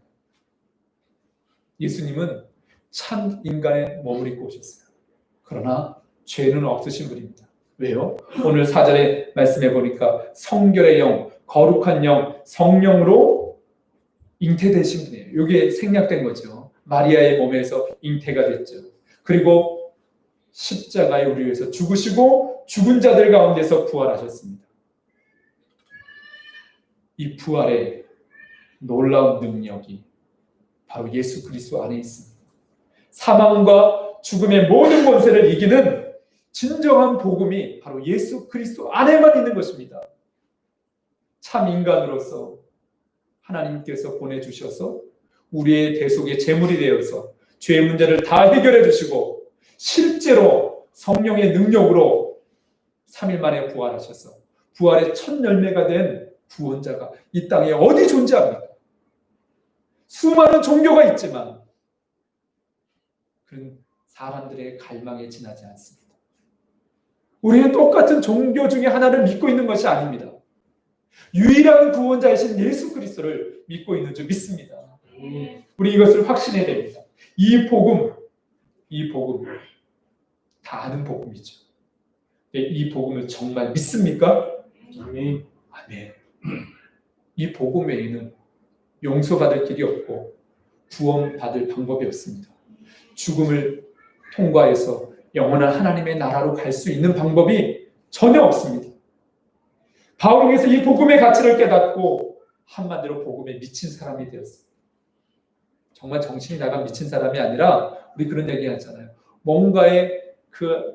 예수님은 참 인간의 몸을 입고 오셨어요. 그러나 죄는 없으신 분입니다. 왜요? 오늘 4절에 말씀해 보니까 성결의 영, 거룩한 영, 성령으로 잉태되신 분이에요. 이게 생략된 거죠. 마리아의 몸에서 잉태가 됐죠. 그리고 십자가에 우리 위해서 죽으시고 죽은 자들 가운데서 부활하셨습니다. 이 부활의 놀라운 능력이 바로 예수 그리스도 안에 있습니다. 사망과 죽음의 모든 권세를 이기는 진정한 복음이 바로 예수 그리스도 안에만 있는 것입니다. 참 인간으로서 하나님께서 보내주셔서 우리의 대속의 제물이 되어서 죄의 문제를 다 해결해 주시고 실제로 성령의 능력으로 3일 만에 부활하셔서 부활의 첫 열매가 된 구원자가 이 땅에 어디 존재합니까? 수많은 종교가 있지만 그런 사람들의 갈망에 지나지 않습니다. 우리는 똑같은 종교 중에 하나를 믿고 있는 것이 아닙니다. 유일한 구원자이신 예수 그리스도를 믿고 있는 줄 믿습니다. 우리 이것을 확신해야 됩니다. 이 복음 다 아는 복음이죠. 이 복음을 정말 믿습니까? 아멘. 이 복음 외에는 용서받을 길이 없고 구원받을 방법이 없습니다. 죽음을 통과해서 영원한 하나님의 나라로 갈 수 있는 방법이 전혀 없습니다. 바울에게서 이 복음의 가치를 깨닫고 한마디로 복음에 미친 사람이 되었습니다. 정말 정신이 나간 미친 사람이 아니라 우리 그런 얘기 하잖아요. 뭔가의 그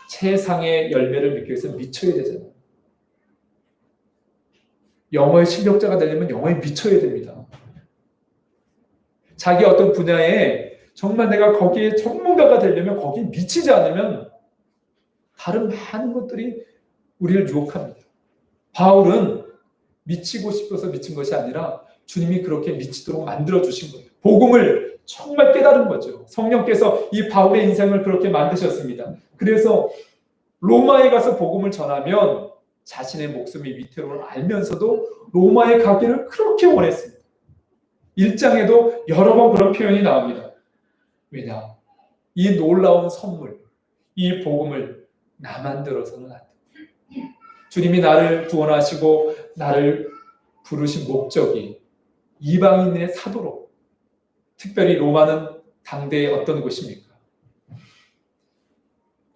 최상의 열매를 믿기 위해서 미쳐야 되잖아요. 영어의 실력자가 되려면 영어에 미쳐야 됩니다. 자기 어떤 분야에 정말 내가 거기에 전문가가 되려면 거기에 미치지 않으면 다른 많은 것들이 우리를 유혹합니다. 바울은 미치고 싶어서 미친 것이 아니라 주님이 그렇게 미치도록 만들어주신 거예요. 복음을 정말 깨달은 거죠. 성령께서 이 바울의 인생을 그렇게 만드셨습니다. 그래서 로마에 가서 복음을 전하면 자신의 목숨이 위태로움을 알면서도 로마에 가기를 그렇게 원했습니다. 1장에도 여러 번 그런 표현이 나옵니다. 왜냐? 이 놀라운 선물, 이 복음을 나만 들어서는 안 돼. 주님이 나를 구원하시고 나를 부르신 목적이 이방인의 사도로, 특별히 로마는 당대의 어떤 곳입니까?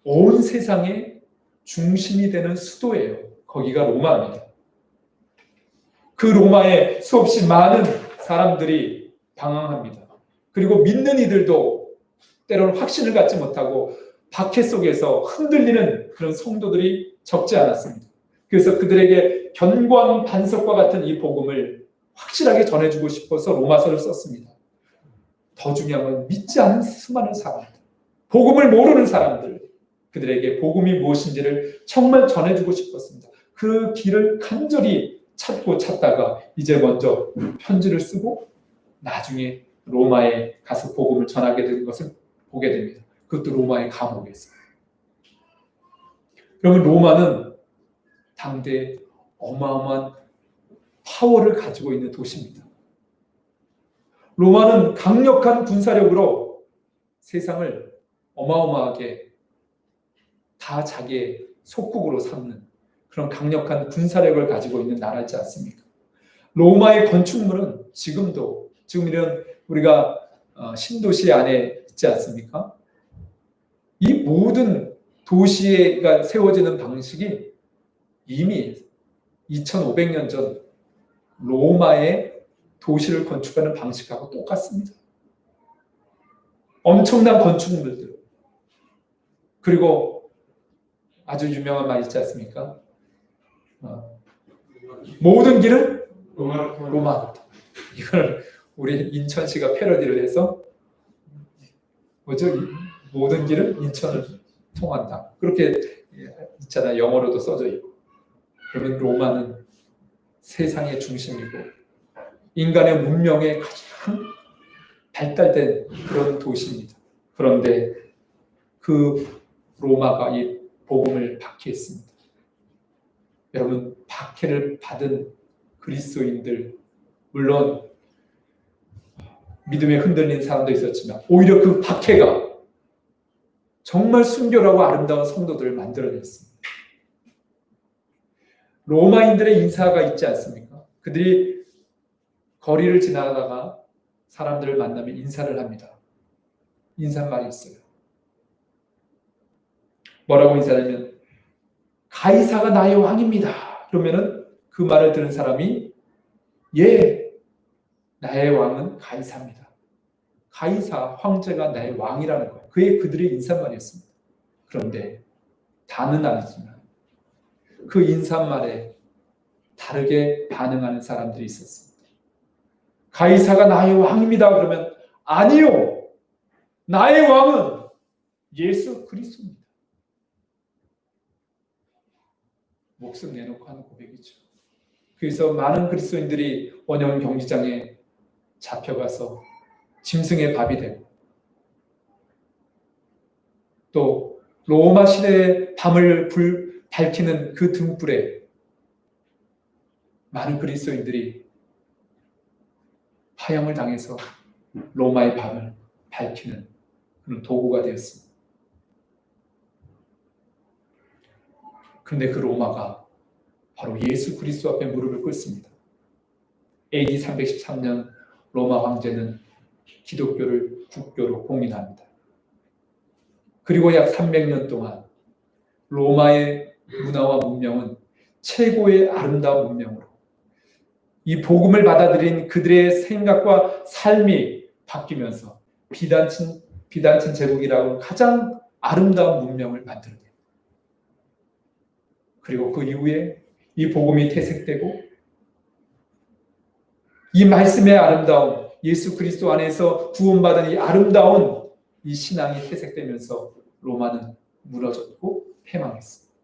온 세상의 중심이 되는 수도예요. 거기가 로마입니다. 그 로마에 수없이 많은 사람들이 방황합니다. 그리고 믿는 이들도 때로는 확신을 갖지 못하고 박해 속에서 흔들리는 그런 성도들이 적지 않았습니다. 그래서 그들에게 견고한 반석과 같은 이 복음을 확실하게 전해주고 싶어서 로마서를 썼습니다. 더 중요한 건 믿지 않은 수많은 사람들, 복음을 모르는 사람들, 그들에게 복음이 무엇인지를 정말 전해주고 싶었습니다. 그 길을 간절히 찾고 찾다가 이제 먼저 편지를 쓰고 나중에 로마에 가서 복음을 전하게 된 것을 보게 됩니다. 그것도 로마의 감옥에서. 그러면 로마는 당대에 어마어마한 파워를 가지고 있는 도시입니다. 로마는 강력한 군사력으로 세상을 어마어마하게 다 자기의 속국으로 삼는 그런 강력한 군사력을 가지고 있는 나라지 않습니까? 로마의 건축물은 지금 이런 우리가 신도시 안에 있지 않습니까? 이 모든 도시가 세워지는 방식이 이미 2500년 전 로마의 도시를 건축하는 방식하고 똑같습니다. 엄청난 건축물들, 그리고 아주 유명한 말 있지 않습니까? 모든 길은 로마. 이걸 우리 인천시가 패러디를 해서 뭐죠? 모든 길은 인천을 통한다. 그렇게 있잖아요. 영어로도 써져 있고. 그러면 로마는 세상의 중심이고 인간의 문명에 가장 발달된 그런 도시입니다. 그런데 그 로마가 이 복음을 박해했습니다. 여러분, 박해를 받은 그리스도인들, 물론 믿음에 흔들린 사람도 있었지만 오히려 그 박해가 정말 순결하고 아름다운 성도들을 만들어냈습니다. 로마인들의 인사가 있지 않습니까? 그들이 거리를 지나가다가 사람들을 만나면 인사를 합니다. 인사말이 있어요. 뭐라고 인사하냐면 가이사가 나의 왕입니다. 그러면은 그 말을 들은 사람이 예, 나의 왕은 가이사입니다. 가이사 황제가 나의 왕이라는 거예요. 그게 그들의 인사말이었습니다. 그런데 다는 아니지만 그 인사말에 다르게 반응하는 사람들이 있었습니다. 가이사가 나의 왕입니다. 그러면 아니요, 나의 왕은 예수 그리스도입니다. 목숨 내놓고 하는 고백이죠. 그래서 많은 그리스도인들이 원형 경기장에 잡혀가서 짐승의 밥이 되고 또 로마 시대의 밤을 밝히는 그 등불에 많은 그리스도인들이 파형을 당해서 로마의 밤을 밝히는 그런 도구가 되었습니다. 근데 그 로마가 바로 예수 그리스도 앞에 무릎을 꿇습니다. AD 313년 로마 황제는 기독교를 국교로 공인합니다. 그리고 약 300년 동안 로마의 문화와 문명은 최고의 아름다운 문명으로 이 복음을 받아들인 그들의 생각과 삶이 바뀌면서 비단친 제국이라고 가장 아름다운 문명을 만들어냅니다. 그리고 그 이후에 이 복음이 퇴색되고 이 말씀의 아름다움, 예수 그리스도 안에서 구원받은 이 아름다운 이 신앙이 퇴색되면서 로마는 무너졌고 패망했습니다.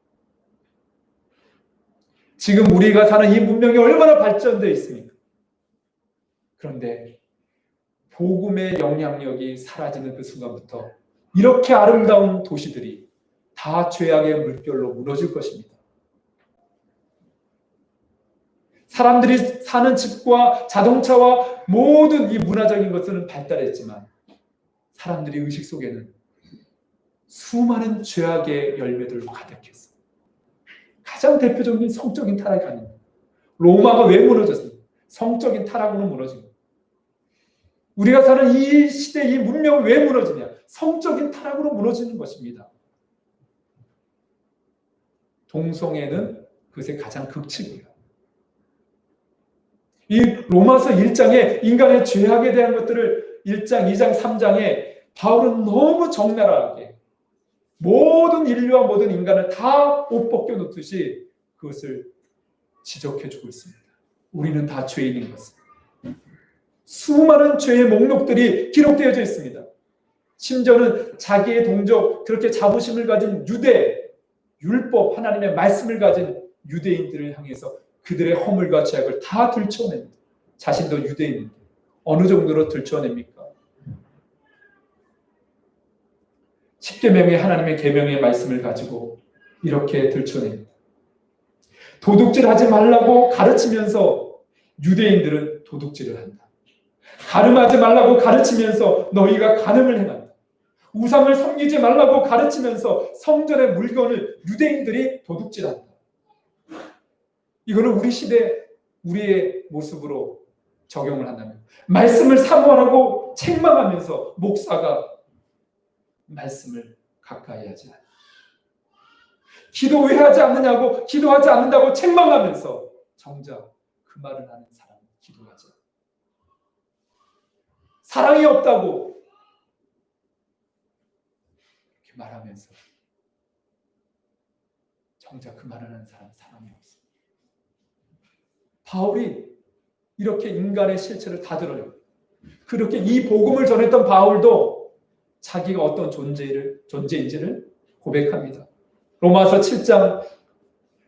지금 우리가 사는 이 문명이 얼마나 발전되어 있습니까? 그런데 복음의 영향력이 사라지는 그 순간부터 이렇게 아름다운 도시들이 다 죄악의 물결로 무너질 것입니다. 사람들이 사는 집과 자동차와 모든 이 문화적인 것은 발달했지만 사람들의 의식 속에는 수많은 죄악의 열매들로 가득했어요. 가장 대표적인 성적인 타락이 아닙니다. 로마가 왜 무너졌습니까? 성적인 타락으로 무너진 거예요. 우리가 사는 이 시대, 이 문명은 왜 무너지냐? 성적인 타락으로 무너지는 것입니다. 동성애는 그것의 가장 극치고요. 이 로마서 1장에 인간의 죄악에 대한 것들을 1장, 2장, 3장에 바울은 너무 적나라하게 모든 인류와 모든 인간을 다 옷 벗겨 놓듯이 그것을 지적해주고 있습니다. 우리는 다 죄인인 것을. 수많은 죄의 목록들이 기록되어져 있습니다. 심지어는 자기의 동족, 그렇게 자부심을 가진 유대, 율법, 하나님의 말씀을 가진 유대인들을 향해서 그들의 허물과 죄악을 다 들춰냅니다. 자신도 유대인인데 어느 정도로 들춰냅니까? 10계명의 하나님의 계명의 말씀을 가지고 이렇게 들춰냅니다. 도둑질하지 말라고 가르치면서 유대인들은 도둑질을 한다. 간음하지 말라고 가르치면서 너희가 간음을 행한다. 우상을 섬기지 말라고 가르치면서 성전의 물건을 유대인들이 도둑질한다. 이거는 우리 시대 우리의 모습으로 적용을 한다면 말씀을 사모하라고 책망하면서 목사가 말씀을 가까이 하지 않는다. 기도 왜 하지 않느냐고 기도하지 않는다고 책망하면서 정작 그 말을 하는 사람은 기도하지 않는다. 사랑이 없다고 이렇게 말하면서 정작 그 말을 하는 사람은 사랑이 없어. 바울이 이렇게 인간의 실체를 다 드러내요. 그렇게 이 복음을 전했던 바울도 자기가 어떤 존재인지를 고백합니다. 로마서 7장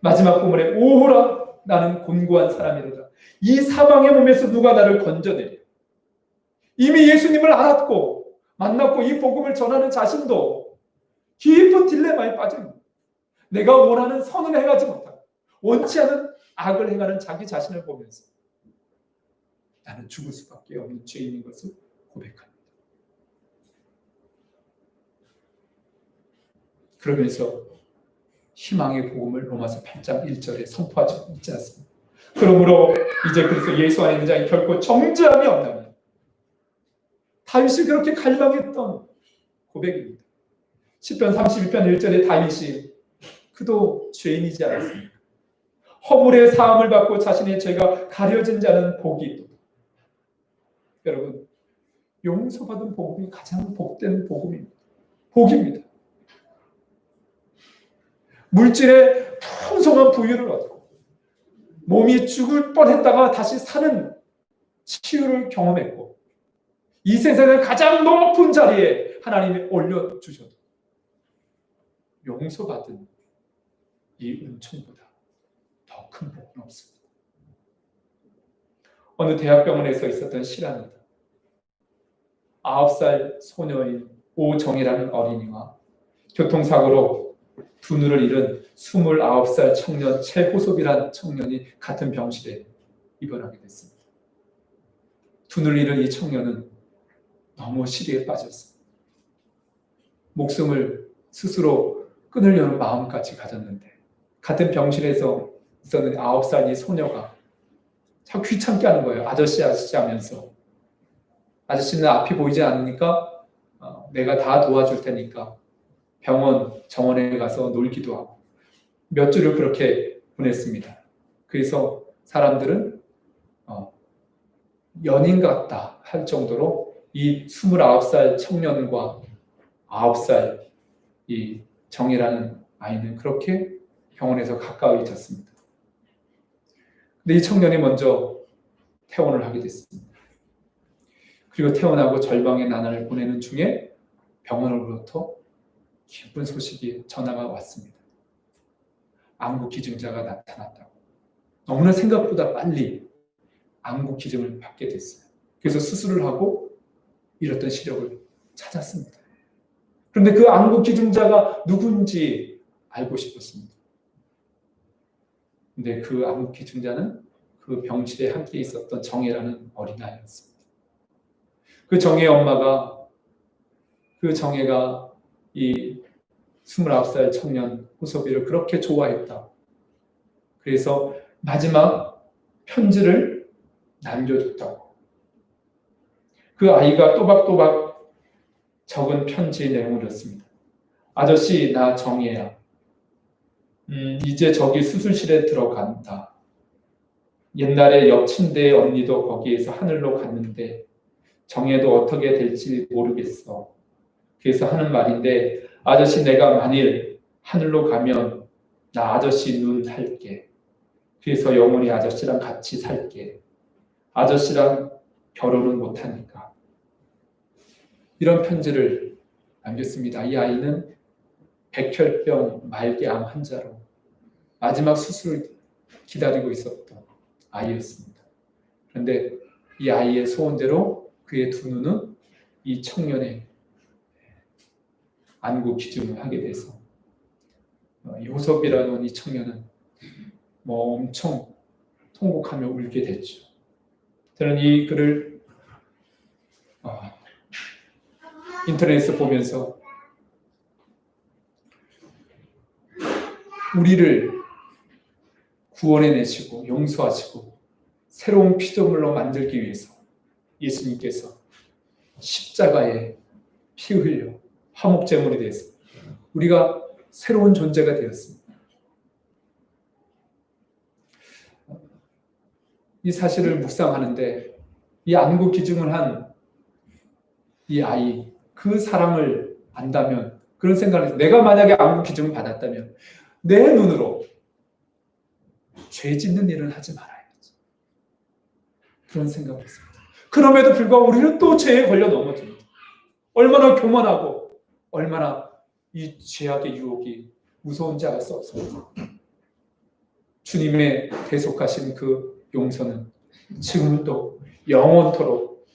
마지막 부분에 오호라 나는 곤고한 사람이로다. 이 사망의 몸에서 누가 나를 건져내려. 이미 예수님을 알았고 만났고 이 복음을 전하는 자신도 깊은 딜레마에 빠집니다. 내가 원하는 선을 행하지 못하고 원치 않은 악을 행하는 자기 자신을 보면서 나는 죽을 수밖에 없는 죄인인 것을 고백합니다. 그러면서 희망의 복음을 로마서 8장 1절에 선포하지 있지 않습니까? 그러므로 이제 그래서 예수 안에 있는 자는 결코 정죄함이 없나니 다윗이 그렇게 갈망했던 고백입니다. 시편 32편 1절에 다윗이 그도 죄인이지 않았습니까? 허물의 사함을 받고 자신의 죄가 가려진 자는 복이 있도다. 여러분, 용서받은 복음이 가장 복된 복음입니다. 복입니다. 물질의 풍성한 부유를 얻고 몸이 죽을 뻔했다가 다시 사는 치유를 경험했고 이 세상의 가장 높은 자리에 하나님이 올려주셔도 용서받은 이 은총보다 더 큰 복은 없습니다. 어느 대학병원에서 있었던 실화입니다. 9살 소녀인 오정이라는 어린이와 교통사고로 두 눈을 잃은 29살 청년 최호섭이라는 청년이 같은 병실에 입원하게 됐습니다. 두 눈을 잃은 이 청년은 너무 시리에 빠졌습니다. 목숨을 스스로 끊으려는 마음까지 가졌는데 같은 병실에서 있었는 9살 이 소녀가 자꾸 귀찮게 하는 거예요. 아저씨 하면서. 아저씨는 앞이 보이지 않으니까 내가 다 도와줄 테니까 정원에 가서 놀기도 하고 몇 주를 그렇게 보냈습니다. 그래서 사람들은 연인 같다 할 정도로 이 29살 청년과 9살 이 정이라는 아이는 그렇게 병원에서 가까이 있었습니다. 근데 이 청년이 먼저 퇴원을 하게 됐습니다. 그리고 퇴원하고 절망의 나날을 보내는 중에 병원으로부터 기쁜 소식이 전화가 왔습니다. 안구 기증자가 나타났다고. 너무나 생각보다 빨리 안구 기증을 받게 됐어요. 그래서 수술을 하고 잃었던 시력을 찾았습니다. 그런데 그 안구 기증자가 누군지 알고 싶었습니다. 근데 그 안구 기증자는 그 그 병실에 함께 있었던 정혜라는 어린아이였습니다. 그 정혜 엄마가 그 정혜가 이 29살 청년 호섭이를 그렇게 좋아했다. 그래서 마지막 편지를 남겨줬다고. 그 아이가 또박또박 적은 편지의 내용이었습니다. 아저씨, 나 정혜야. 이제 저기 수술실에 들어간다. 옛날에 옆 침대의 언니도 거기에서 하늘로 갔는데 정혜도 어떻게 될지 모르겠어. 그래서 하는 말인데, 아저씨, 내가 만일 하늘로 가면 나 아저씨 눈 할게. 그래서 영원히 아저씨랑 같이 살게. 아저씨랑 결혼은 못하니까. 이런 편지를 남겼습니다. 이 아이는 백혈병 말기암 환자로 마지막 수술을 기다리고 있었던 아이였습니다. 그런데 이 아이의 소원대로 그의 두 눈은 이 청년의 안구 기증을 하게 돼서 요섭이라는 이 청년은 엄청 통곡하며 울게 됐죠. 저는 이 글을 인터넷에서 보면서 우리를 구원해내시고 용서하시고 새로운 피조물로 만들기 위해서 예수님께서 십자가에 피 흘려 화목제물이 되어서 우리가 새로운 존재가 되었습니다. 이 사실을 묵상하는데 이 안구 기증을 한 이 아이, 그 사랑을 안다면, 그런 생각을 해서 내가 만약에 안구 기증을 받았다면 내 눈으로 죄 짓는 일은 하지 말아야지. 그런 생각을 했습니다. 그럼에도 불구하고 우리는 또 죄에 걸려 넘어집니다. 얼마나 교만하고 얼마나 이 죄악의 유혹이 무서운지 알 수 없습니다. 주님의 계속하신 그 용서는 지금도 영원토록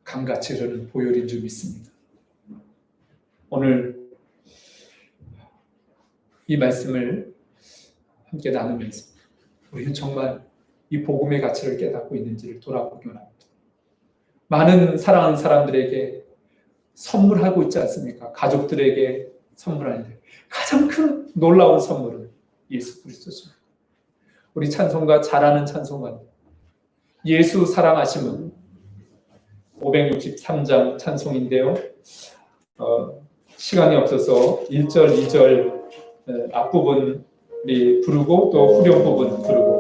강같이 흐르는 보혈인 줄 믿습니다. 오늘 이 말씀을 함께 나누면서 우리는 정말 이 복음의 가치를 깨닫고 있는지를 돌아보기 원합니다. 많은 사랑하는 사람들에게 선물하고 있지 않습니까? 가족들에게 선물하는데 가장 큰 놀라운 선물은 예수 그리스도입니다. 우리 찬송가 잘 아는 찬송가입니다. 예수 사랑하심은 563장 찬송인데요. 시간이 없어서 1절, 2절 앞부분이 부르고 또 후렴 부분 부르고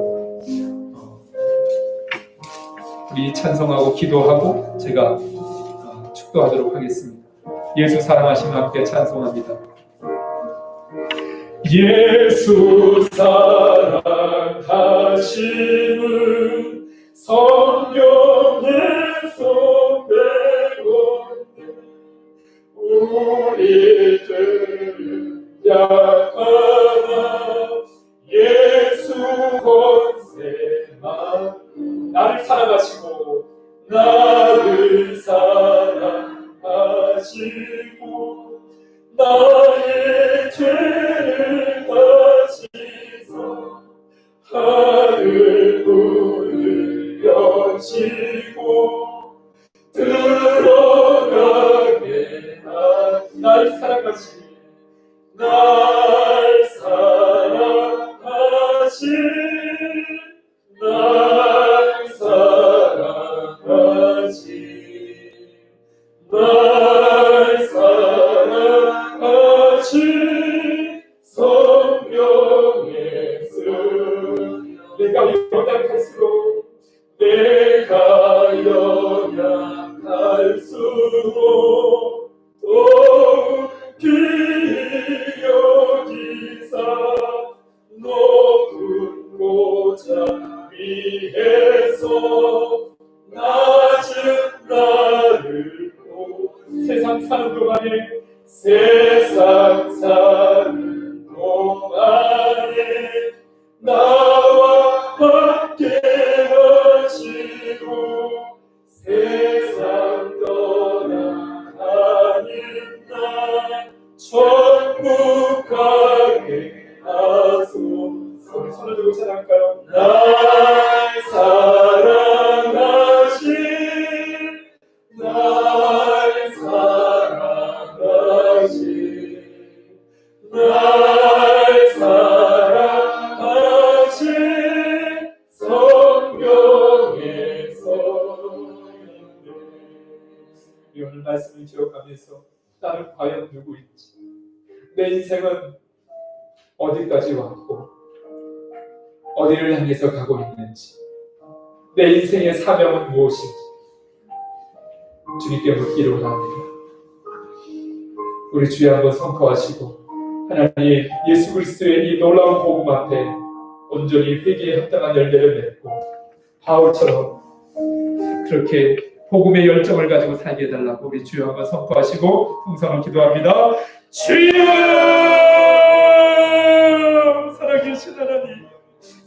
우리 찬송하고 기도하고 제가 축도하도록 하겠습니다. 예수 사랑하심과 함께 찬송합니다. 예수 사랑하심은 성경에서 배웠네. 우리들은 약하나 예수 권세만 나를 사랑하시고 나의 죄를 다시서 하늘 문을 여시고 들어가게 날 사랑하시니 날 사랑하시 날 사랑하시 성령의 씀 내가 연약할수록 더욱 귀히 여기사 높은 고장 위에서 낮은 나를 세상 사는 동안에 나와 함께 하시고 세상 떠나가는 날 천국 가게 하소서. 손을 들고 찬양할까요? 날 사랑하신 날 사랑하신 성경에서 이 오늘 말씀을 기억하면서 나는 과연 누구인지, 내 인생은 어디까지 왔고 어디를 향해서 가고 있는지, 내 인생의 사명은 무엇인지 주님께 묻기를 원합니다. 우리 주여 한번 선포하시고 하나님 예수 그리스도의 이 놀라운 복음 앞에 온전히 회개에 합당한 열매를 맺고 바울처럼 그렇게 복음의 열정을 가지고 살게 해달라고 우리 주여 한번 선포하시고 통성을 기도합니다. 주여! 살아계신 하나님,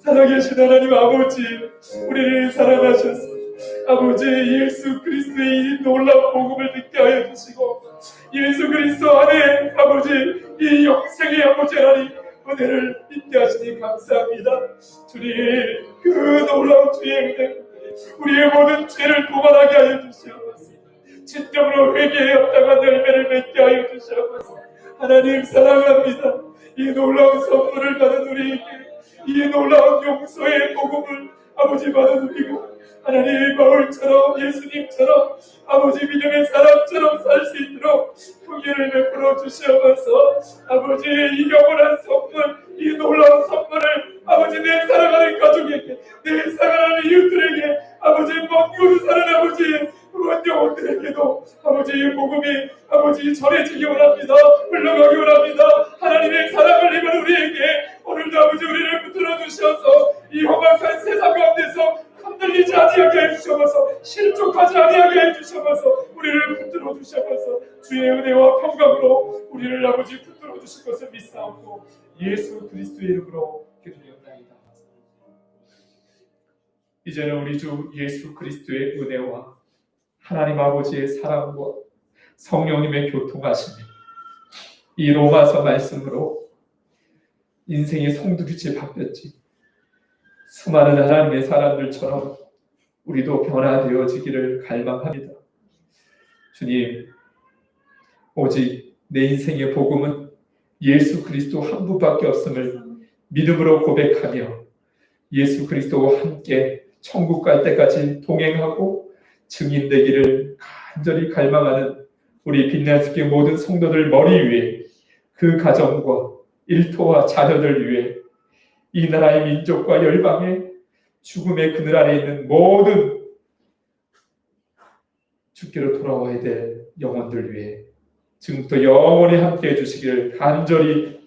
살아계신 하나님 아버지, 우리를 사랑하셔서 아버지 예수 그리스도의 이 놀라운 복음을 듣게 하여 주시고 예수 그리스도 안에 아버지 이 영생의 아버지 하나님 은혜를 믿게 하시니 감사합니다. 주님, 그 놀라운 주의 은혜 우리의 모든 죄를 도말하게 하여 주시옵소서. 진정으로 회개에 합당한 열매를 맺게 하여 주시옵소서. 하나님 사랑합니다. 이 놀라운 선물을 받은 우리에게 이 놀라운 용서의 복음을 아버지 받아들이고 하나님 바울처럼 예수님처럼 아버지 믿음의 사람처럼 살 수 있도록 긍휼을 베풀어 주시옵소서. 아버지 이 영원한 선물, 이 놀라운 선물을 아버지 내 사랑하는 가족에게, 내 사랑하는 이웃들에게, 아버지 먼 곳에 사는 아버지 그런 영혼들에게도 아버지 이 복음이 아버지 전해지기 원합니다. 흘러가기 원합니다. 하나님의 사랑을 입은 우리에게 오늘도 아버지 우리를 붙들어 주셔서 이 험악한 세상 가운데서 흔들리지 아니하게 해주셔서 실족하지 아니하게 해주셔서 우리를 붙들어 주셔서 주의 은혜와 평강으로 우리를 아버지 붙들어 주실 것을 믿사옵고 예수 그리스도의 이름으로 기도드렸나이다. 이제는 우리 주 예수 그리스도의 은혜와 하나님 아버지의 사랑과 성령님의 교통하심이 이 로마서 말씀으로 인생의 송두리째 바뀌었지. 수많은 하나님의 사람들처럼 우리도 변화되어지기를 갈망합니다. 주님, 오직 내 인생의 복음은 예수 그리스도 한 분밖에 없음을 믿음으로 고백하며 예수 그리스도와 함께 천국 갈 때까지 동행하고 증인되기를 간절히 갈망하는 우리 빛날스키 모든 성도들 머리 위에 그 가정과 일터와 자녀들 위해 이 나라의 민족과 열방의 죽음의 그늘 아래 있는 모든 주께로 돌아와야 될 영혼들 위해 지금부터 영원히 함께 해주시기를 간절히